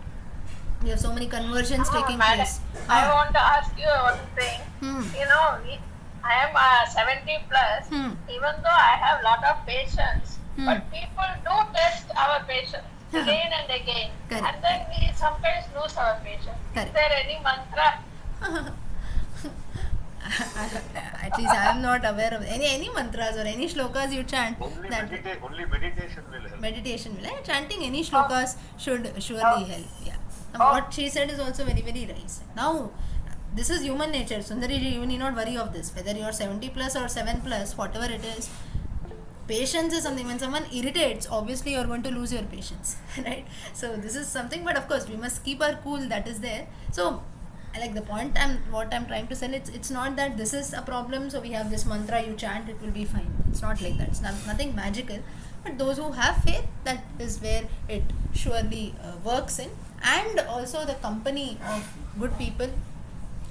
We have so many conversions taking madam, place. I want to ask you one thing. You know, I am 70 plus. Even though I have lot of patience, but people do test our patience again and again. Correct. And then we sometimes lose our patience. Correct. Is there any mantra? At least I am not aware of any mantras or any shlokas you chant. Only, That only meditation will help. meditation will help. Chanting any shlokas should surely help. Yeah. And what she said is also very very right. Now, this is human nature. Sundari ji, you need not worry of this. Whether you are 70 plus or 7 plus, whatever it is, patience is something. When someone irritates, obviously you are going to lose your patience, right? So this is something, but of course we must keep our cool. That is there. So like the point what I'm trying to say, it's not that this is a problem, so we have this mantra, you chant, it will be fine. It's not like that. It's nothing magical. But those who have faith, that is where it surely works in. And also the company of good people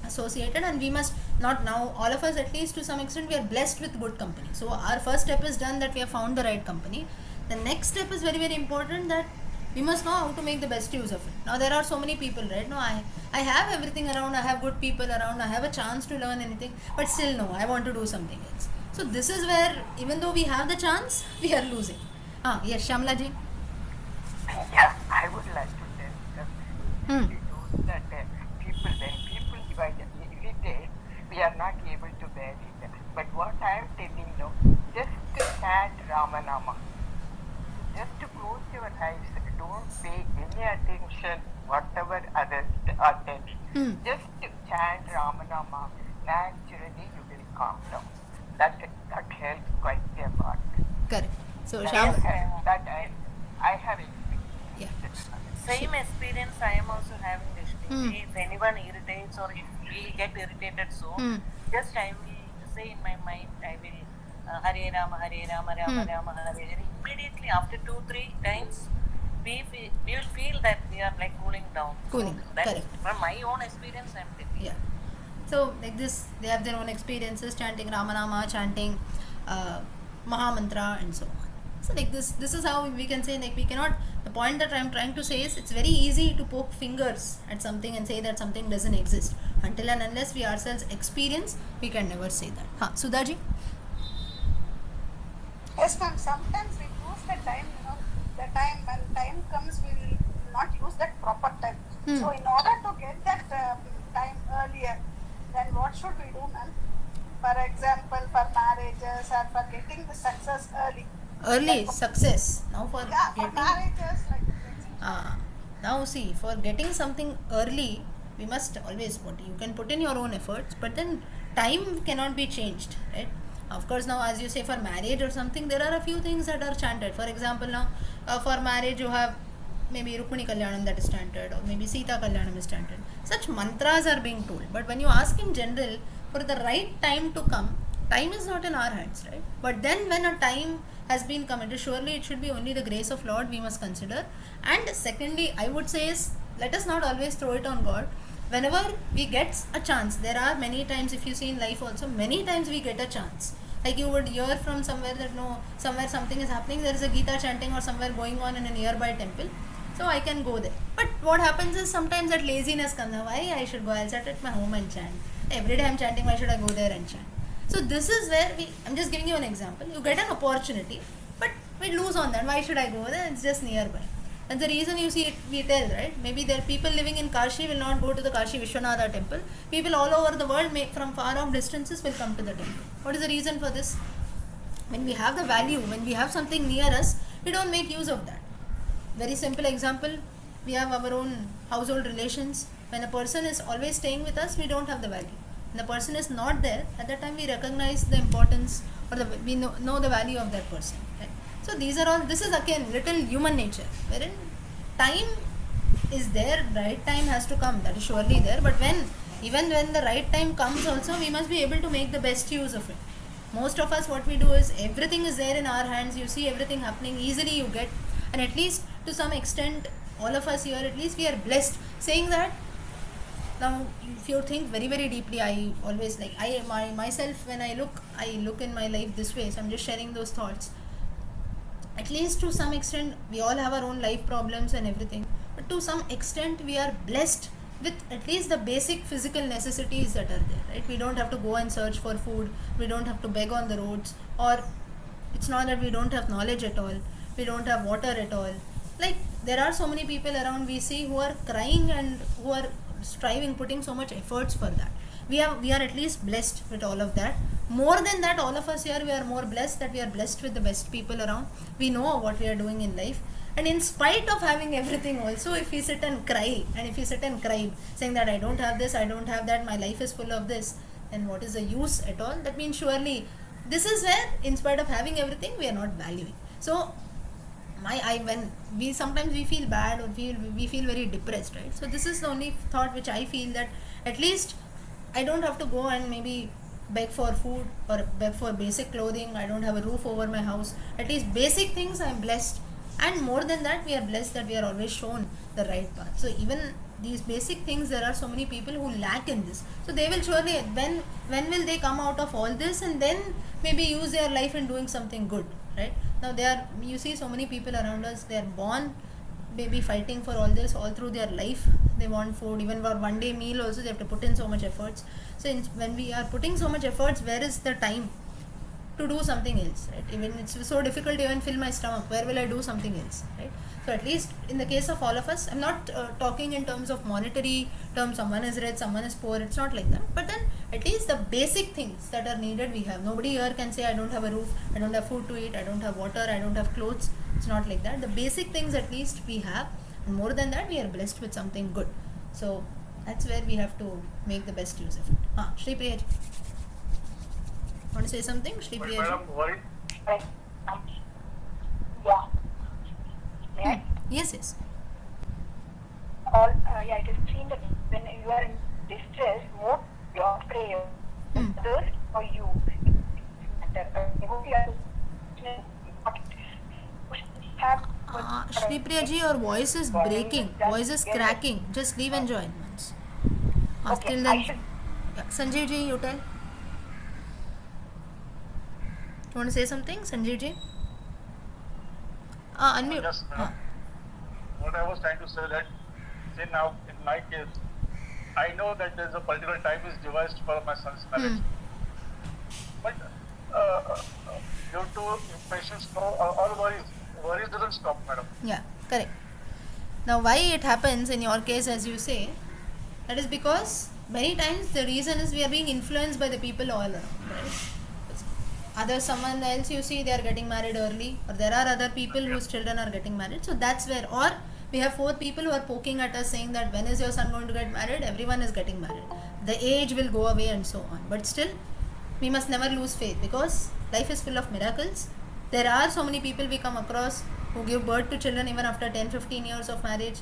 associated, and we must not, now all of us at least to some extent we are blessed with good company. So our first step is done, that we have found the right company. The next step is very very important, that we must know how to make the best use of it. Now there are so many people, right? No, I have everything around, I have good people around, I have a chance to learn anything, but still no, I want to do something else. So this is where, even though we have the chance, we are losing. Yes, Shamla ji. Yeah, I would like to tell that people, when people irritate, we are not able to bear it. But what I am telling you, just chant Ramanama. Just to close your eyes, don't pay any attention whatever others are telling. Just chant Ramanama. Naturally, you will calm down. That helps quite a lot. Correct. So That I have experienced. Yeah. Same experience I am also having, Vishnu. If anyone irritates or if we get irritated, so just I will say in my mind, I will Hare Rama, Rama Rama, Hare Hare. Immediately after 2-3 times, we will feel that we are like cooling down. Cooling So down, that correct. is from my own experience I am telling. Yeah. So like this, they have their own experiences chanting Ramanama, chanting Mahamantra and so on. So like this is how we can say, like, we cannot, the point that I am trying to say is, it's very easy to poke fingers at something and say that something doesn't exist. Until and unless we ourselves experience, we can never say that. Sudhaji? Yes, ma'am. Sometimes we use the time, the time when time comes, we will not use that proper time. So in order to get that time earlier, then what should we do, ma'am? For example, for marriages or for getting the success early. Early success. Now for For marriages, like now see, for getting something early, we must always you can put in your own efforts, but then time cannot be changed, right? Of course, now as you say, for marriage or something, there are a few things that are chanted. For example, now for marriage you have maybe Rukmini Kalyanam that is chanted, or maybe Sita Kalyanam is chanted. Such mantras are being told. But when you ask in general, for the right time to come, time is not in our hands, right? But then when a time has been committed, surely it should be only the grace of Lord we must consider. And secondly, I would say is, let us not always throw it on God. Whenever we get a chance, there are many times, if you see in life also, many times we get a chance. Like you would hear from somewhere that somewhere something is happening, there is a Gita chanting or somewhere going on in a nearby temple, so I can go there. But what happens is, sometimes that laziness comes, why I should go, I'll sit at my home and chant. Every day I'm chanting, why should I go there and chant? So this is where I'm just giving you an example. You get an opportunity, but we lose on that. Why should I go there? It's just nearby. And the reason you see it, we tell, right? Maybe there are people living in Kashi will not go to the Kashi Vishwanatha temple. People all over the world, from far off distances, will come to the temple. What is the reason for this? When we have the value, when we have something near us, we don't make use of that. Very simple example, we have our own household relations. When a person is always staying with us, we don't have the value. When the person is not there, at that time we recognize the importance, or we know the value of that person. Right? So these are all, this is again little human nature, wherein time is there, right time has to come, that is surely there, but even when the right time comes also, we must be able to make the best use of it. Most of us, what we do is, everything is there in our hands, you see everything happening, easily you get, and at least to some extent, all of us here, at least we are blessed, saying that. Now if you think very very deeply, I always like, myself, when I look in my life this way, so I'm just sharing those thoughts. At least to some extent, we all have our own life problems and everything, but to some extent we are blessed with at least the basic physical necessities that are there, right? We don't have to go and search for food, we don't have to beg on the roads, or it's not that we don't have knowledge at all, we don't have water at all. Like, there are so many people around we see who are crying and who are striving, putting so much efforts for that. We are at least blessed with all of that. More than that, all of us here, we are more blessed that we are blessed with the best people around. We know what we are doing in life, and in spite of having everything also, if we sit and cry, saying that I don't have this, I don't have that, my life is full of this, then what is the use at all? That means surely this is where, in spite of having everything, we are not valuing. So when we sometimes we feel bad, or we feel very depressed, right? So this is the only thought which I feel, that at least I don't have to go and maybe beg for food or beg for basic clothing. I don't have a roof over my house. At least basic things I am blessed, and more than that, we are blessed that we are always shown the right path. So even these basic things, there are so many people who lack in this. So they will surely, when will they come out of all this and then maybe use their life in doing something good, right? Now you see so many people around us, they are born maybe fighting for all this all through their life. They want food, even for one day meal also they have to put in so much efforts. So when we are putting so much efforts, where is the time to do something else, right? Even it's so difficult to even fill my stomach, where will I do something else, right? So at least in the case of all of us, I'm not talking in terms of monetary terms, someone is rich, someone is poor, it's not like that, but then at least the basic things that are needed we have. Nobody here can say I don't have a roof, I don't have food to eat, I don't have water, I don't have clothes. It's not like that. The basic things at least we have, and more than that, we are blessed with something good. So that's where we have to make the best use of it. Shri Priya, want to say something, Shri Priya? Madam, worry. Yeah. Yeah. Yes. It is seen that when you are in distress, more your prayer, others or you. Shri Priya ji, your voice is breaking. Voice is cracking. Just leave and join once. Okay, Till then, Sanjeev ji, you tell. You want to say something, Sanjeev ji? Unmute. Yes, what I was trying to say that, say now in my case, I know that there's a particular time is devised for my son's marriage, but due to impatience, all worries doesn't stop, madam. Yeah, correct. Now, why it happens in your case, as you say, that is because many times the reason is we are being influenced by the people all around, right? Someone else you see, they are getting married early, or there are other people whose children are getting married. So that's where, or we have 4 people who are poking at us saying that when is your son going to get married? Everyone is getting married. The age will go away and so on. But still, we must never lose faith, because life is full of miracles. There are so many people we come across who give birth to children even after 10-15 years of marriage.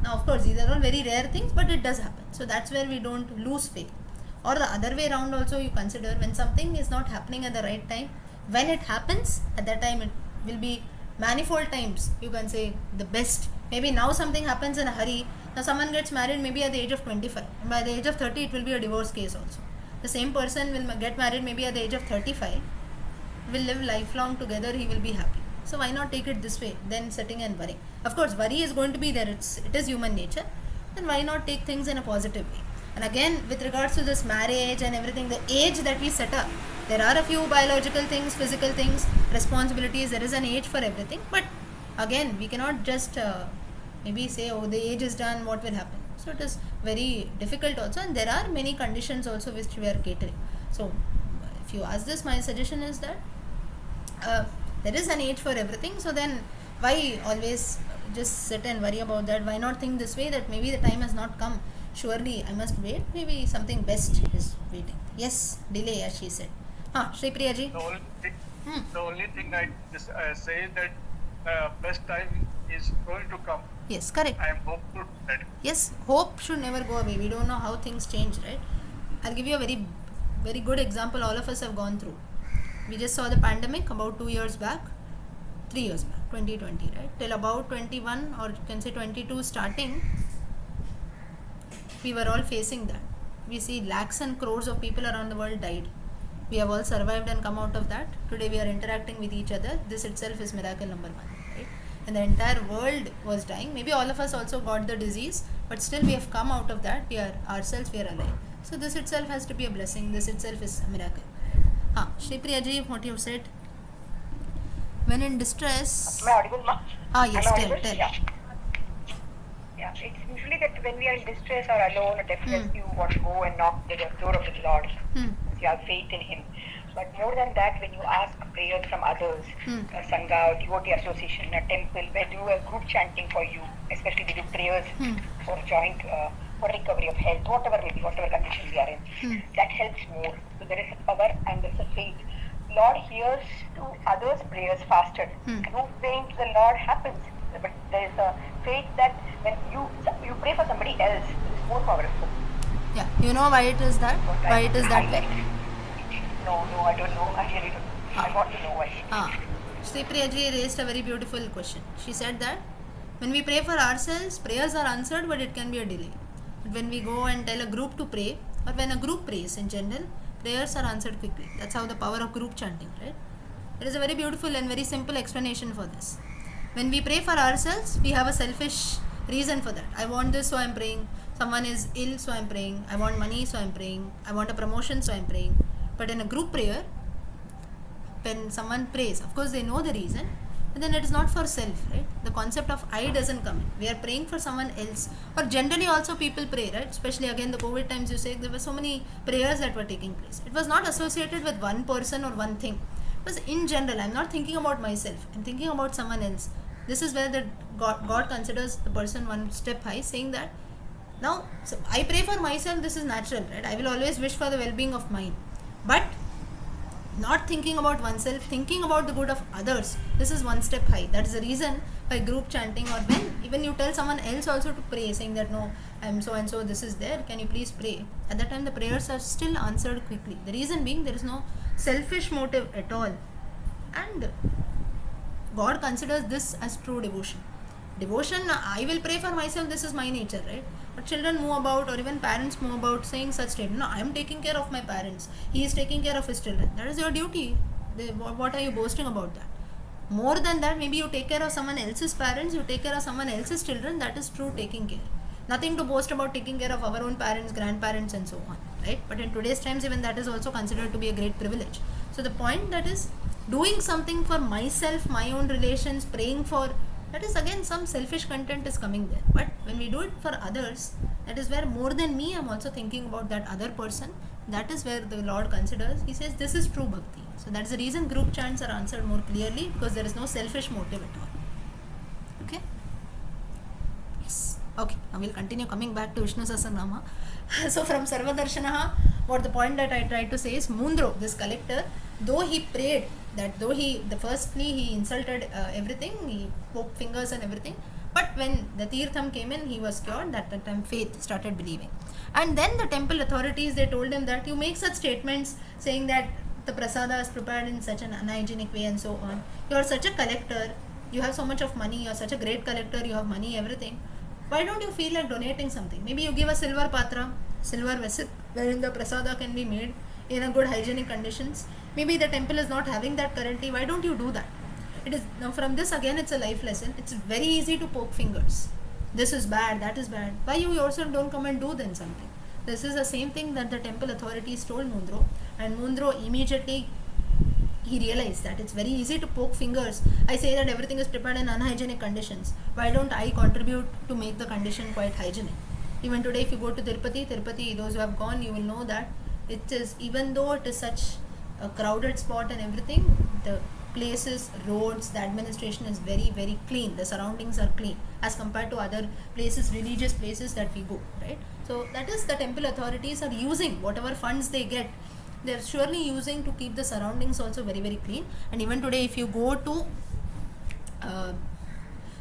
Now of course these are all very rare things, but it does happen. So that's where we don't lose faith. Or the other way around also, you consider when something is not happening at the right time, when it happens at that time, it will be manifold times, you can say, the best. Maybe now something happens in a hurry. Now someone gets married maybe at the age of 25, and by the age of 30 it will be a divorce case also. The same person will get married maybe at the age of 35, will live lifelong together, he will be happy. So why not take it this way, then sitting and worrying? Of course worry is going to be there, it is human nature. Then why not take things in a positive way? And again, with regards to this marriage and everything, the age that we set up, there are a few biological things, physical things, responsibilities, there is an age for everything. But again, we cannot just maybe say, oh, the age is done, what will happen? So it is very difficult also, and there are many conditions also which we are catering. So if you ask this, my suggestion is that there is an age for everything. So then why always just sit and worry about that? Why not think this way, that maybe the time has not come, surely I must wait, maybe something best is waiting. Yes, delay, as she said. Shri Priya ji. The only thing I just say is that best time is going to come. Yes, correct. I am hopeful that. Yes, hope should never go away. We don't know how things change, right? I'll give you a very, very good example all of us have gone through. We just saw the pandemic about 2 years back, 3 years back, 2020, right? Till about 21, or you can say 22 starting, we were all facing that. We see lakhs and crores of people around the world died. We have all survived and come out of that. Today we are interacting with each other. This itself is miracle number 1, right? And the entire world was dying. Maybe all of us also got the disease, but still we have come out of that. We are alive. So this itself has to be a blessing. This itself is a miracle. Shri Priya ji, what you said? When in distress. Am I audible, ma? Yes, tell. Yeah, it's usually that when we are in distress or alone or depressed, you want to go and knock the door of the Lord. You have faith in Him. But more than that, when you ask prayers from others, a Sangha or devotee association, a temple, where do a group chanting for you, especially we do prayers for joint, for recovery of health, whatever condition we are in, that helps more. So there is a power and there is a faith. Lord hears to others' prayers faster. No praying to the Lord happens, but there is a faith that when you pray for somebody else, it's more powerful. Yeah, you know why it is that? Why it is that way? No, I don't know. I really don't. I want to know why. Shri Priya ji raised a very beautiful question. She said that when we pray for ourselves, prayers are answered, but it can be a delay. But when we go and tell a group to pray, or when a group prays in general, prayers are answered quickly. That's how the power of group chanting, right? There is a very beautiful and very simple explanation for this. When we pray for ourselves, we have a selfish reason for that. I want this, so I'm praying. Someone is ill, so I'm praying. I want money, so I'm praying. I want a promotion, so I'm praying. But in a group prayer, when someone prays, of course they know the reason, but then it is not for self, right? The concept of I doesn't come in. We are praying for someone else. Or generally also people pray, right? Especially again the COVID times, you say there were so many prayers that were taking place. It was not associated with one person or one thing. It was in general. I'm not thinking about myself. I'm thinking about someone else. This is where the God considers the person one step high, saying that now, so I pray for myself, this is natural, right? I will always wish for the well-being of mine. But not thinking about oneself, thinking about the good of others, this is one step high. That is the reason by group chanting, or when even you tell someone else also to pray, saying that no, I am so and so, this is there, can you please pray? At that time the prayers are still answered quickly. The reason being there is no selfish motive at all. And God considers this as true devotion. Devotion, I will pray for myself, this is my nature, right? But children move about, or even parents move about saying such statement, no, I am taking care of my parents, he is taking care of his children. That is your duty. What are you boasting about that? More than that, maybe you take care of someone else's parents, you take care of someone else's children, that is true taking care. Nothing to boast about taking care of our own parents, grandparents and so on, right? But in today's times, even that is also considered to be a great privilege. So the point that is doing something for myself, my own relations, praying for, that is again some selfish content is coming there. But when we do it for others, that is where more than me, I'm also thinking about that other person. That is where the Lord considers, he says this is true bhakti. So that is the reason group chants are answered more clearly, because there is no selfish motive at all. Okay? Yes. Okay, now we'll continue coming back to Vishnu Sahasranama. So from Sarva Darshanaha, what the point that I tried to say is, Mundro, this collector, though he prayed, that though firstly he insulted everything, he poked fingers and everything, but when the Tirtham came in, he was cured. That time faith started believing. And then the temple authorities, they told him that you make such statements saying that the prasada is prepared in such an unhygienic way and so on. You are such a collector, you have so much of money, you are such a great collector, you have money, everything. Why don't you feel like donating something? Maybe you give a silver patra, silver vessel, wherein the prasada can be made in a good hygienic conditions. Maybe the temple is not having that currently. Why don't you do that? It is now, from this again, it's a life lesson. It's very easy to poke fingers. This is bad, that is bad. Why you yourself don't come and do then something? This is the same thing that the temple authorities told Mundro, and Mundro immediately he realized that it's very easy to poke fingers. I say that everything is prepared in unhygienic conditions. Why don't I contribute to make the condition quite hygienic? Even today, if you go to Tirupati, those who have gone, you will know that it is, even though it is such a crowded spot and everything, the places, roads, the administration is very, very clean. The surroundings are clean as compared to other places, religious places that we go, right? So that is, the temple authorities are using whatever funds they get. They are surely using to keep the surroundings also very, very clean. And even today, if you go to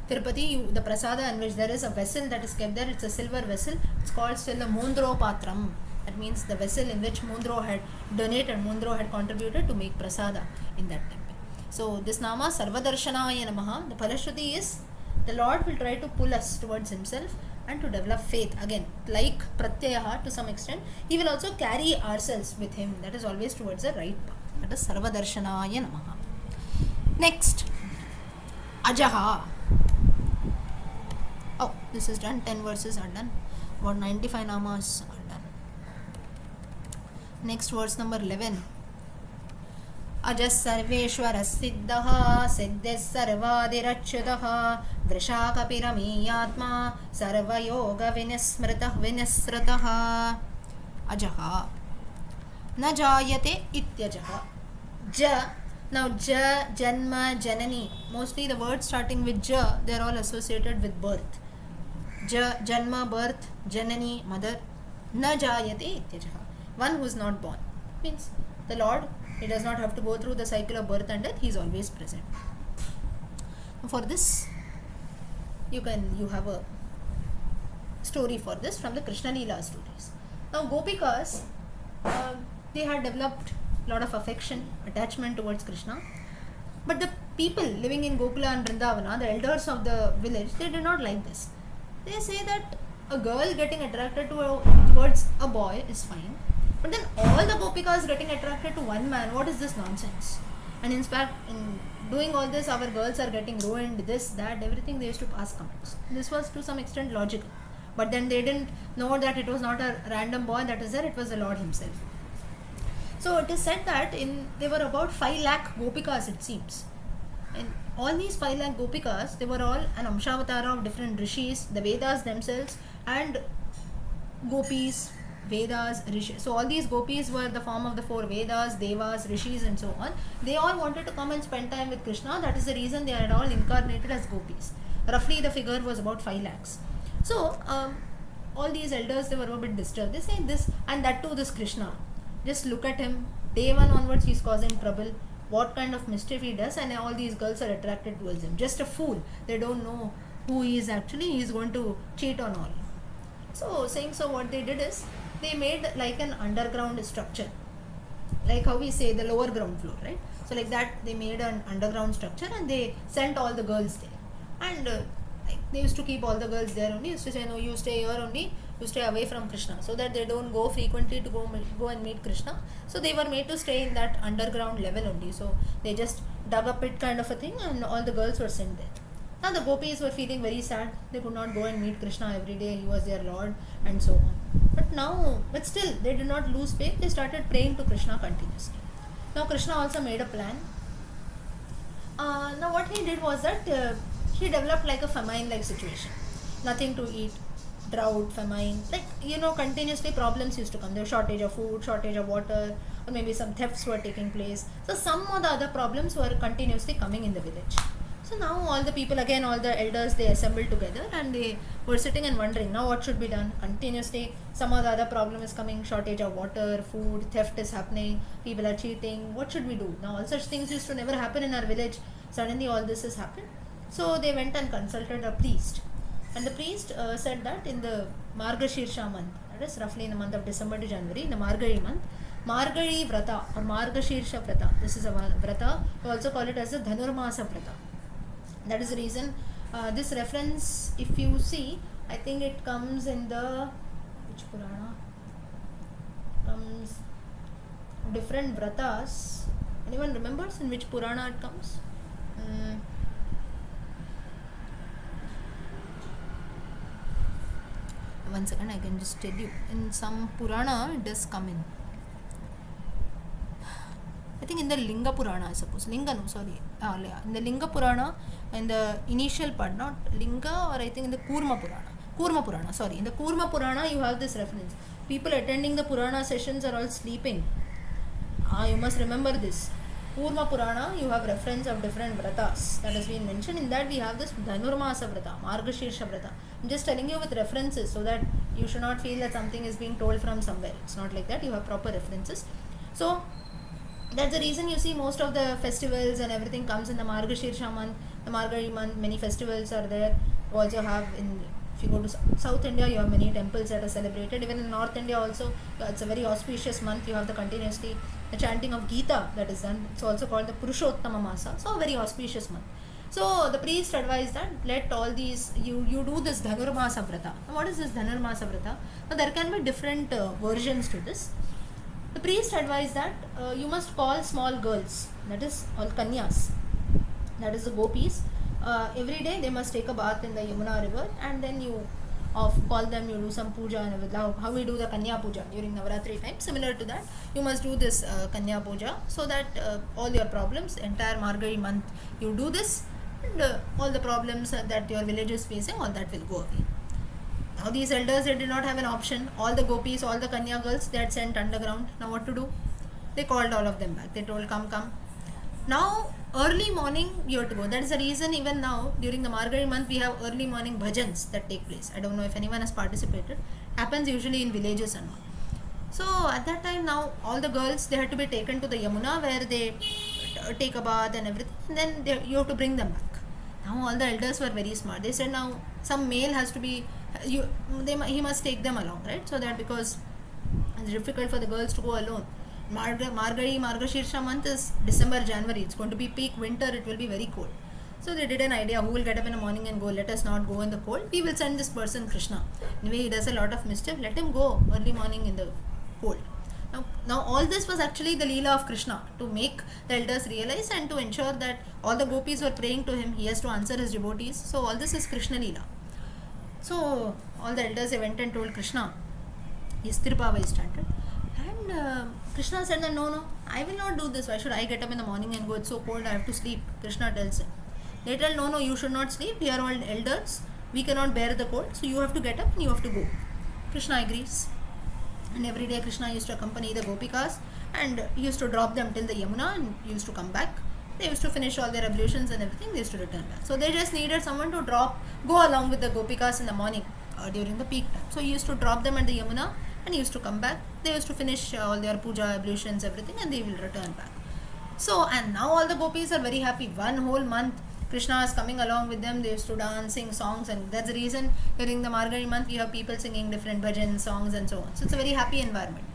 Tirupati, the prasada in which there is a vessel that is kept there, it's a silver vessel. It's called still the Mundro Patram. That means the vessel in which Mundro had donated, Mundro had contributed to make prasada in that temple. So this nama Sarvadarshanaaya Namaha, the Palashruti is, the Lord will try to pull us towards himself and to develop faith. Again, like Pratyaha to some extent, he will also carry ourselves with him. That is always towards the right path. That is Sarvadarshanaaya Namaha. Next, Ajaha. Oh, this is done. 10 verses are done. About 95 namas are done. Next verse number 11. Ajas sarveshwara siddhaha siddhis sarvadirachyutaha vrishakapiramiyatma sarvayoga vinisrataha ajaha na jayate ityajaha. Ja, now ja, janma, janani, mostly the words starting with ja, they are all associated with birth. Ja, janma, birth, janani, mother. Na jayate ityajaha, one who is not born. Means the Lord, he does not have to go through the cycle of birth and death, he is always present. For this, you have a story for this from the Krishna Leela stories. Now Gopikas, they had developed a lot of affection, attachment towards Krishna. But the people living in Gokula and Vrindavana, the elders of the village, they did not like this. They say that a girl getting attracted towards a boy is fine, but then all the Gopikas getting attracted to one man, what is this nonsense? And in fact, in doing all this, our girls are getting ruined, this, that, everything, they used to pass comments. This was to some extent logical. But then they didn't know that it was not a random boy that is there, it was the Lord himself. So it is said that there were about 5 lakh Gopikas, it seems. And all these 5 lakh Gopikas, they were all an Amshavatara of different rishis, the Vedas themselves, and Gopis, Vedas, Rishis. So all these Gopis were the form of the 4 Vedas, Devas, Rishis and so on. They all wanted to come and spend time with Krishna. That is the reason they had all incarnated as Gopis. Roughly the figure was about 5 lakhs. So all these elders, they were a bit disturbed. They say this, and that too this Krishna. Just look at him. Day 1 onwards he is causing trouble. What kind of mischief he does, and all these girls are attracted towards him. Just a fool. They don't know who he is actually. He is going to cheat on all. So what they did is, they made like an underground structure like how we say the lower ground floor, right? So like that they made an underground structure and they sent all the girls there, and like they used to keep all the girls there only. Used to say, no, you stay here only, you stay away from Krishna, so that they don't go frequently to go and meet Krishna. So they were made to stay in that underground level only. So they just dug a pit kind of a thing, and all the girls were sent there. Now the gopis were feeling very sad. They could not go and meet Krishna every day. He was their lord, and so on. But still, they did not lose faith. They started praying to Krishna continuously. Now Krishna also made a plan. Now what he did was that he developed like a famine-like situation. Nothing to eat, drought, famine, like continuously problems used to come. There was shortage of food, shortage of water, or maybe some thefts were taking place. So some of the other problems were continuously coming in the village. So now all the people, again all the elders, they assembled together and they were sitting and wondering, now what should be done? Continuously some of the other problem is coming, shortage of water, food, theft is happening, people are cheating, what should we do? Now all such things used to never happen in our village, suddenly all this has happened. So they went and consulted a priest, and the priest said that in the Margashirsha month, that is roughly in the month of December to January, in the Margari month, Margari Vrata or Margashirsha Vrata, this is a Vrata, we also call it as the Dhanurmasa Vrata. That is the reason this reference, if you see, I think it comes in the, which Purana? Comes different vratas. Anyone remembers in which Purana it comes? One second, I can just tell you. In some Purana, it does come in. I think in the Linga Purana, I suppose. In the Linga Purana, in the initial part, not Linga, or I think in the Kurma Purana. In the Kurma Purana, you have this reference. People attending the Purana sessions are all sleeping. You must remember this. Kurma Purana, you have reference of different vratas that has been mentioned. In that, we have this Dhanurmasa Vrata, Margashirsha Vrata. I'm just telling you with references so that you should not feel that something is being told from somewhere. It's not like that. You have proper references. So that's the reason you see most of the festivals and everything comes in the Margashirsha month, the Margari month. Many festivals are there. You also have if you go to South India, you have many temples that are celebrated. Even in North India also, it's a very auspicious month. You have the chanting of Gita that is done. It's also called the Purushottama Masa. So a very auspicious month. So the priest advised that let all these, you do this Dhanurmasa Vrata. Now what is this Dhanurmasa Vrata? Now there can be different versions to this. The priest advised that you must call small girls, that is all Kanyas, that is the gopis. Every day they must take a bath in the Yamuna river, and then you call them, you do some puja, and how we do the Kanya puja during Navaratri time. Similar to that, you must do this Kanya puja, so that all your problems, entire Margari month, you do this, and all the problems that your village is facing, all that will go away. Now these elders, they did not have an option. All the gopis, all the Kanya girls, they had sent underground. Now what to do? They called all of them back. They told, come. Now early morning you have to go. That is the reason even now during the Margari month we have early morning bhajans that take place. I don't know if anyone has participated. Happens usually in villages and all. So at that time, now all the girls, they had to be taken to the Yamuna where they take a bath and everything. And then you have to bring them back. Now all the elders were very smart. They said now some male has to be, he must take them along, right? So that because it's difficult for the girls to go alone. Margashirsha month is December, January. It's going to be peak winter. It will be very cold. So they did an idea, who will get up in the morning and go, let us not go in the cold. We will send this person Krishna. Anyway, he does a lot of mischief. Let him go early morning in the cold. Now all this was actually the Leela of Krishna, to make the elders realize and to ensure that all the gopis were praying to him. He has to answer his devotees. So all this is Krishna Leela. So all the elders, they went and told Krishna. His Tirupavai started. And Krishna said that no, I will not do this. Why should I get up in the morning and go? It's so cold, I have to sleep. Krishna tells him. They tell, no, you should not sleep. We are all elders. We cannot bear the cold. So you have to get up and you have to go. Krishna agrees. And every day Krishna used to accompany the gopikas and he used to drop them till the Yamuna and he used to come back. They used to finish all their ablutions and everything. They used to return back. So they just needed someone to go along with the gopikas in the morning during the peak time. So he used to drop them at the Yamuna and he used to come back. They used to finish all their puja, ablutions, everything, and they will return back. So, and now all the gopis are very happy. One whole month Krishna is coming along with them. They used to dance, sing songs, and that's the reason during the Margari month we have people singing different bhajan songs and so on. So it's a very happy environment.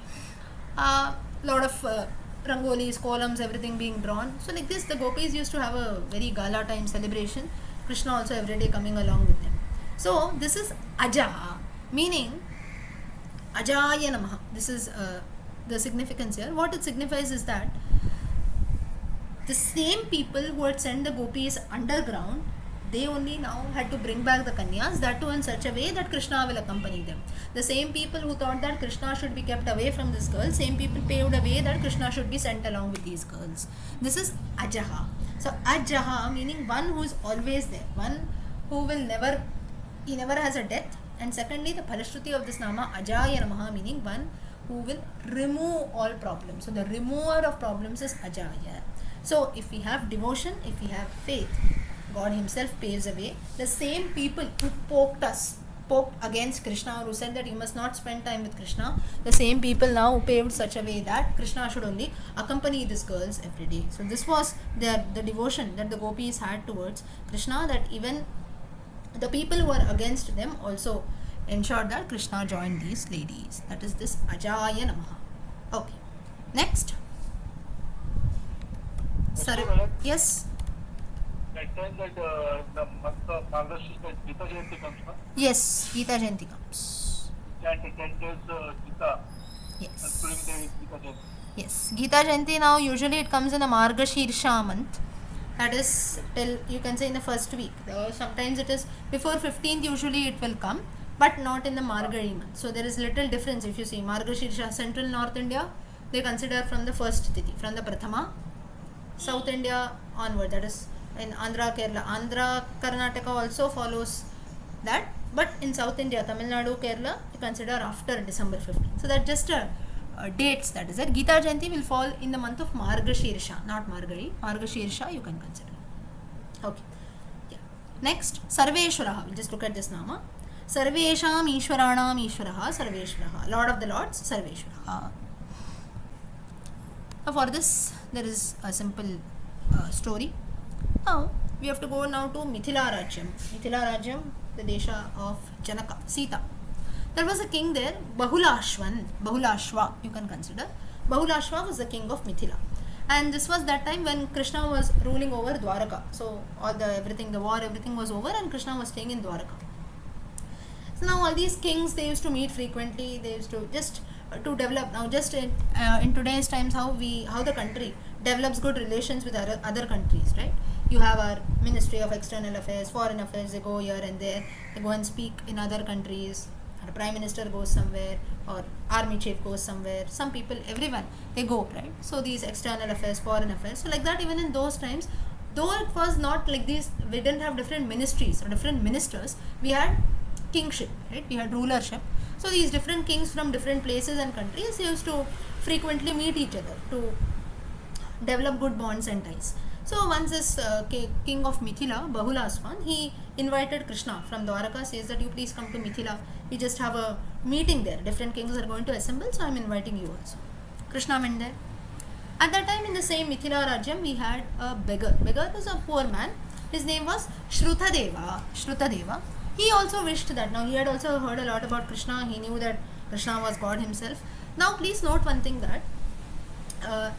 Lot of rangolis, columns, everything being drawn. So like this, the gopis used to have a very gala time celebration. Krishna also every day coming along with them. So this is Ajaha, meaning Ajaya Namaha. This is the significance here. What it signifies is that the same people who had sent the gopis underground, they only now had to bring back the kanyas, that too in such a way that Krishna will accompany them. The same people who thought that Krishna should be kept away from this girl, same people paved a way that Krishna should be sent along with these girls. This is Ajaha. So Ajaha meaning one who is always there, one who will never, he never has a death. And secondly, the Phalashruti of this Nama, Ajaya Namaha, meaning one who will remove all problems. So the remover of problems is Ajaya. So if we have devotion, if we have faith, God himself paves a way. The same people who poked against Krishna, or who said that you must not spend time with Krishna, the same people now paved such a way that Krishna should only accompany these girls every day. So this was the devotion that the gopis had towards Krishna, that even the people who were against them also ensured that Krishna joined these ladies. That is this Ajaya Namaha. Okay. Next. Yes. That time that the month of Margashira, Gita Jayanti comes, no? Yes, Gita Jayanti comes. And 10 days Gita. Yes. During the Gita Jayanti. Yes, Gita Jayanti now usually it comes in the Margashirsha month. That is till, you can say, in the first week. Sometimes it is before 15th usually it will come, but not in the Margari month. So there is little difference. If you see Margashirsha, central North India, they consider from the first Tithi, from the Prathama. South India onward, that is in Andhra, Kerala. Andhra, Karnataka also follows that, but in South India, Tamil Nadu, Kerala, you consider after December 15th. So that just dates, that is that Gita Jayanti will fall in the month of Margashirsha, not Margari. Margashirsha you can consider. Okay. Yeah. Next, Sarveshwaraha. We'll just look at this Nama. Sarvesham Ishwaranam Ishwaraha Sarveshwaraha. Lord of the Lords, Sarveshwaraha. For this, there is a simple story. Now, we have to go now to Mithila Rajyam. Mithila Rajyam, the Desha of Janaka, Sita. There was a king there, Bahulashva, you can consider. Bahulashva was the king of Mithila. And this was that time when Krishna was ruling over Dwaraka. So, the war, everything was over, and Krishna was staying in Dwaraka. So now all these kings, they used to meet frequently. They used to just to develop. Now just in today's times, how the country develops good relations with other countries, right? You have our Ministry of External Affairs, Foreign Affairs, they go here and there, they go and speak in other countries. The Prime Minister goes somewhere, or Army Chief goes somewhere. Some people, everyone, they go, right? So these External Affairs, Foreign Affairs. So like that, even in those times, though it was not like these, we didn't have different ministries or different ministers, we had kingship, right? We had rulership. So these different kings from different places and countries used to frequently meet each other to develop good bonds and ties. So once this king of Mithila, Bahulaswan, he invited Krishna from Dwaraka, says that you please come to Mithila. We just have a meeting there. Different kings are going to assemble, so I am inviting you also. Krishna went there. At that time, in the same Mithila Rajyam, we had a beggar. Beggar was a poor man. His name was Shrutadeva. He also wished that. Now, he had also heard a lot about Krishna. He knew that Krishna was God himself. Now, please note one thing, that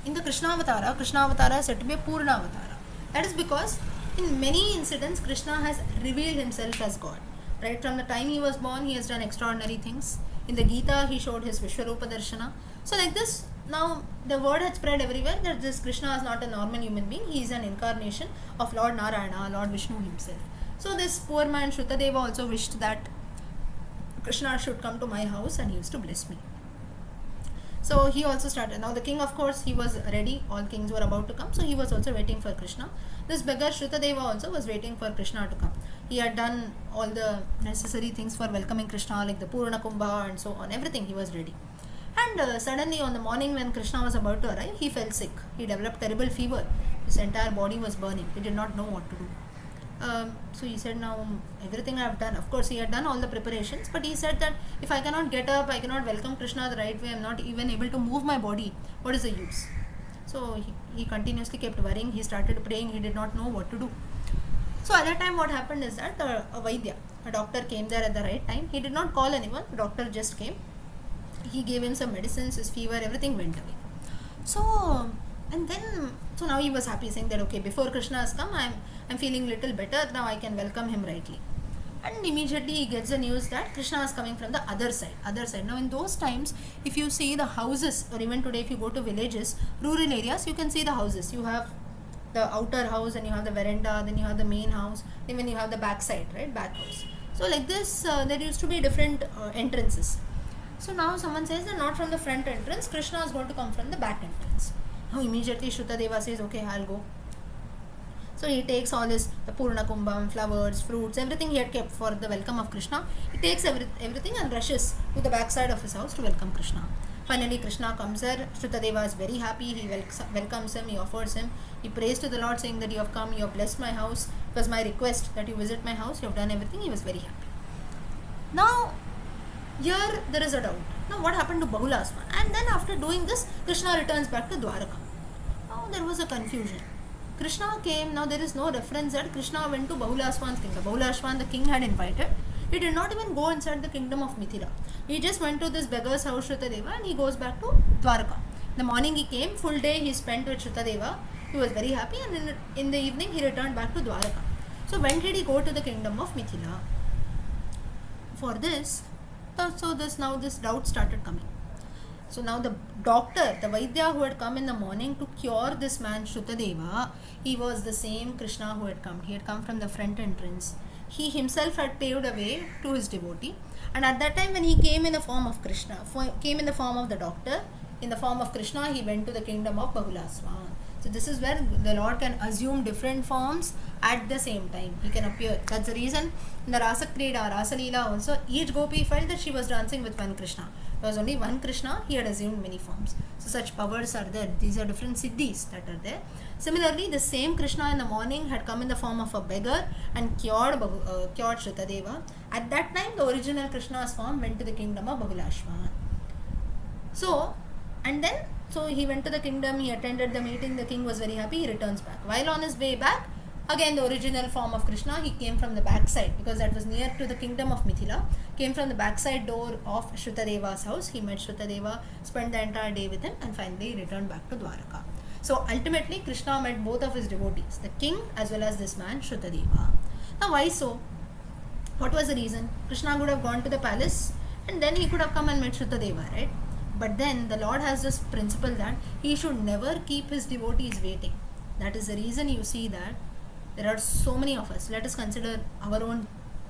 in the Krishna Avatara is said to be a Purna Avatara. That is because in many incidents, Krishna has revealed himself as God. Right from the time he was born, he has done extraordinary things. In the Gita, he showed his Vishwarupa Darshana. So like this, now the word had spread everywhere that this Krishna is not a normal human being. He is an incarnation of Lord Narayana, Lord Vishnu himself. So this poor man Shrutadeva also wished that Krishna should come to my house and he used to bless me. So he also started. Now the king, of course, he was ready. All kings were about to come. So he was also waiting for Krishna. This beggar Shrutadeva also was waiting for Krishna to come. He had done all the necessary things for welcoming Krishna, like the Purna Kumbha and so on. Everything, he was ready. And suddenly on the morning when Krishna was about to arrive, he fell sick. He developed terrible fever. His entire body was burning. He did not know what to do. So he said, now everything I have done, of course he had done all the preparations, but he said that if I cannot get up, I cannot welcome Krishna the right way, I am not even able to move my body, what is the use? So he continuously kept worrying. He started praying. He did not know what to do. So at that time what happened is that a Vaidya, a doctor, came there at the right time. He did not call anyone. The doctor just came. He gave him some medicines. His fever, everything went away. So, and then, so now he was happy, saying that, okay, before Krishna has come, I'm feeling little better, now I can welcome him rightly. And immediately he gets the news that Krishna is coming from the other side. Now in those times, if you see the houses, or even today if you go to villages, rural areas, you can see the houses. You have the outer house, and you have the veranda, then you have the main house, even you have the back side, right, back house. So like this, there used to be different entrances. So now someone says that not from the front entrance, Krishna is going to come from the back entrance. Now immediately Shrutadeva says, okay, I'll go. So he takes all his, the Purna Kumbham, flowers, fruits, everything he had kept for the welcome of Krishna. He takes everything and rushes to the backside of his house to welcome Krishna. Finally Krishna comes there. Shrutadeva is very happy. He welcomes him, he offers him. He prays to the Lord, saying that you have come, you have blessed my house. It was my request that you visit my house. You have done everything. He was very happy. Now, here there is a doubt. Now what happened to Bahulaswan? And then after doing this, Krishna returns back to Dwaraka. Now there was a confusion. Krishna came, now there is no reference that Krishna went to Bahulaswan's kingdom. Bahulaswan, the king, had invited. He did not even go inside the kingdom of Mithila. He just went to this beggar's house, Shrutadeva, and he goes back to Dwaraka. In the morning he came, full day he spent with Shrutadeva. He was very happy, and in the evening he returned back to Dwaraka. So when did he go to the kingdom of Mithila? For this, now this doubt started coming. So now the doctor, the Vaidya who had come in the morning to cure this man Shrutadeva, he was the same Krishna who had come. He had come from the front entrance. He himself had paved a way to his devotee. And at that time when he came in the form of Krishna, came in the form of the doctor, in the form of Krishna, he went to the kingdom of Bahulaswan. So this is where the Lord can assume different forms at the same time. He can appear. That's the reason in the Rasa Krida, Rasa Leela also, each gopi felt that she was dancing with one Krishna. There was only one Krishna, he had assumed many forms. So such powers are there. These are different siddhis that are there. Similarly, the same Krishna in the morning had come in the form of a beggar and cured Shrutadeva. At that time, the original Krishna's form went to the kingdom of Bahulashvan. So he went to the kingdom, he attended the meeting, the king was very happy, he returns back. While on his way back, again the original form of Krishna, he came from the backside, because that was near to the kingdom of Mithila, came from the backside door of Shrutadeva's house. He met Shrutadeva, spent the entire day with him, and finally returned back to Dwaraka. So ultimately Krishna met both of his devotees, the king as well as this man Shrutadeva. Now why so? What was the reason? Krishna could have gone to the palace and then he could have come and met Shrutadeva, right? But then the Lord has this principle that he should never keep his devotees waiting. That is the reason you see that there are so many of us. Let us consider our own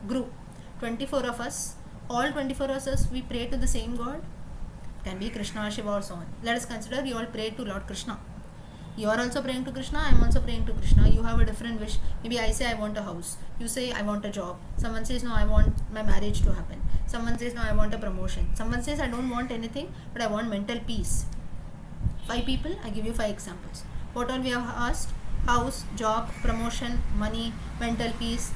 group. 24 of us, all 24 of us, we pray to the same God. It can be Krishna, Shiva or so on. Let us consider you all pray to Lord Krishna. You are also praying to Krishna, I am also praying to Krishna. You have a different wish. Maybe I say I want a house. You say I want a job. Someone says no, I want my marriage to happen. Someone says no, I want a promotion. Someone says I don't want anything, but I want mental peace. 5 people, I give you 5 examples. What all we have asked? House, job, promotion, money, mental peace.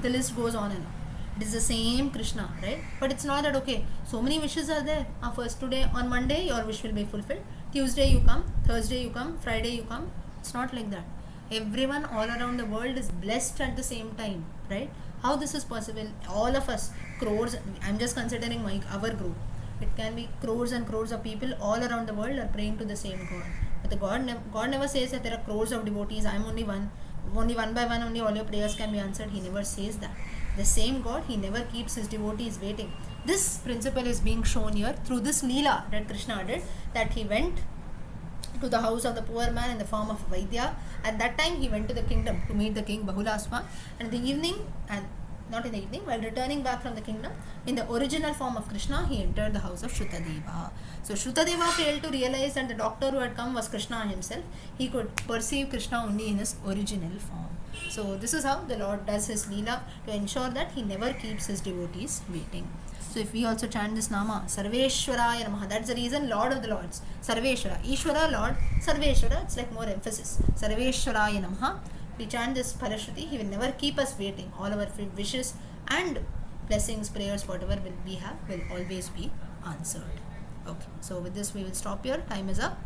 The list goes on and on. It is the same Krishna, right? But it's not that, okay, so many wishes are there. First today, on Monday, your wish will be fulfilled. Tuesday you come, Thursday you come, Friday you come. It's not like that. Everyone all around the world is blessed at the same time, right? How this is possible? All of us, crores, I'm just considering our group. It can be crores and crores of people all around the world are praying to the same God. But the God never says that there are crores of devotees, I'm only one. Only one by one, only all your prayers can be answered. He never says that. The same God, he never keeps his devotees waiting. This principle is being shown here through this Leela that Krishna did, that he went to the house of the poor man in the form of Vaidya. At that time, he went to the kingdom to meet the king Bahulaswan. And in the evening, and not in the evening, while returning back from the kingdom, in the original form of Krishna, he entered the house of Shrutadeva. So Shrutadeva failed to realize that the doctor who had come was Krishna himself. He could perceive Krishna only in his original form. So this is how the Lord does his Leela to ensure that he never keeps his devotees waiting. So if we also chant this Nama, Sarveshwaraya Namaha, that's the reason Lord of the Lords. Sarveshwara, Ishwara, Lord, Sarveshwara, it's like more emphasis. Sarveshwaraya Namaha. We chant this Parashruti, he will never keep us waiting. All our wishes and blessings, prayers, whatever we have will always be answered. Okay, so with this we will stop here. Time is up.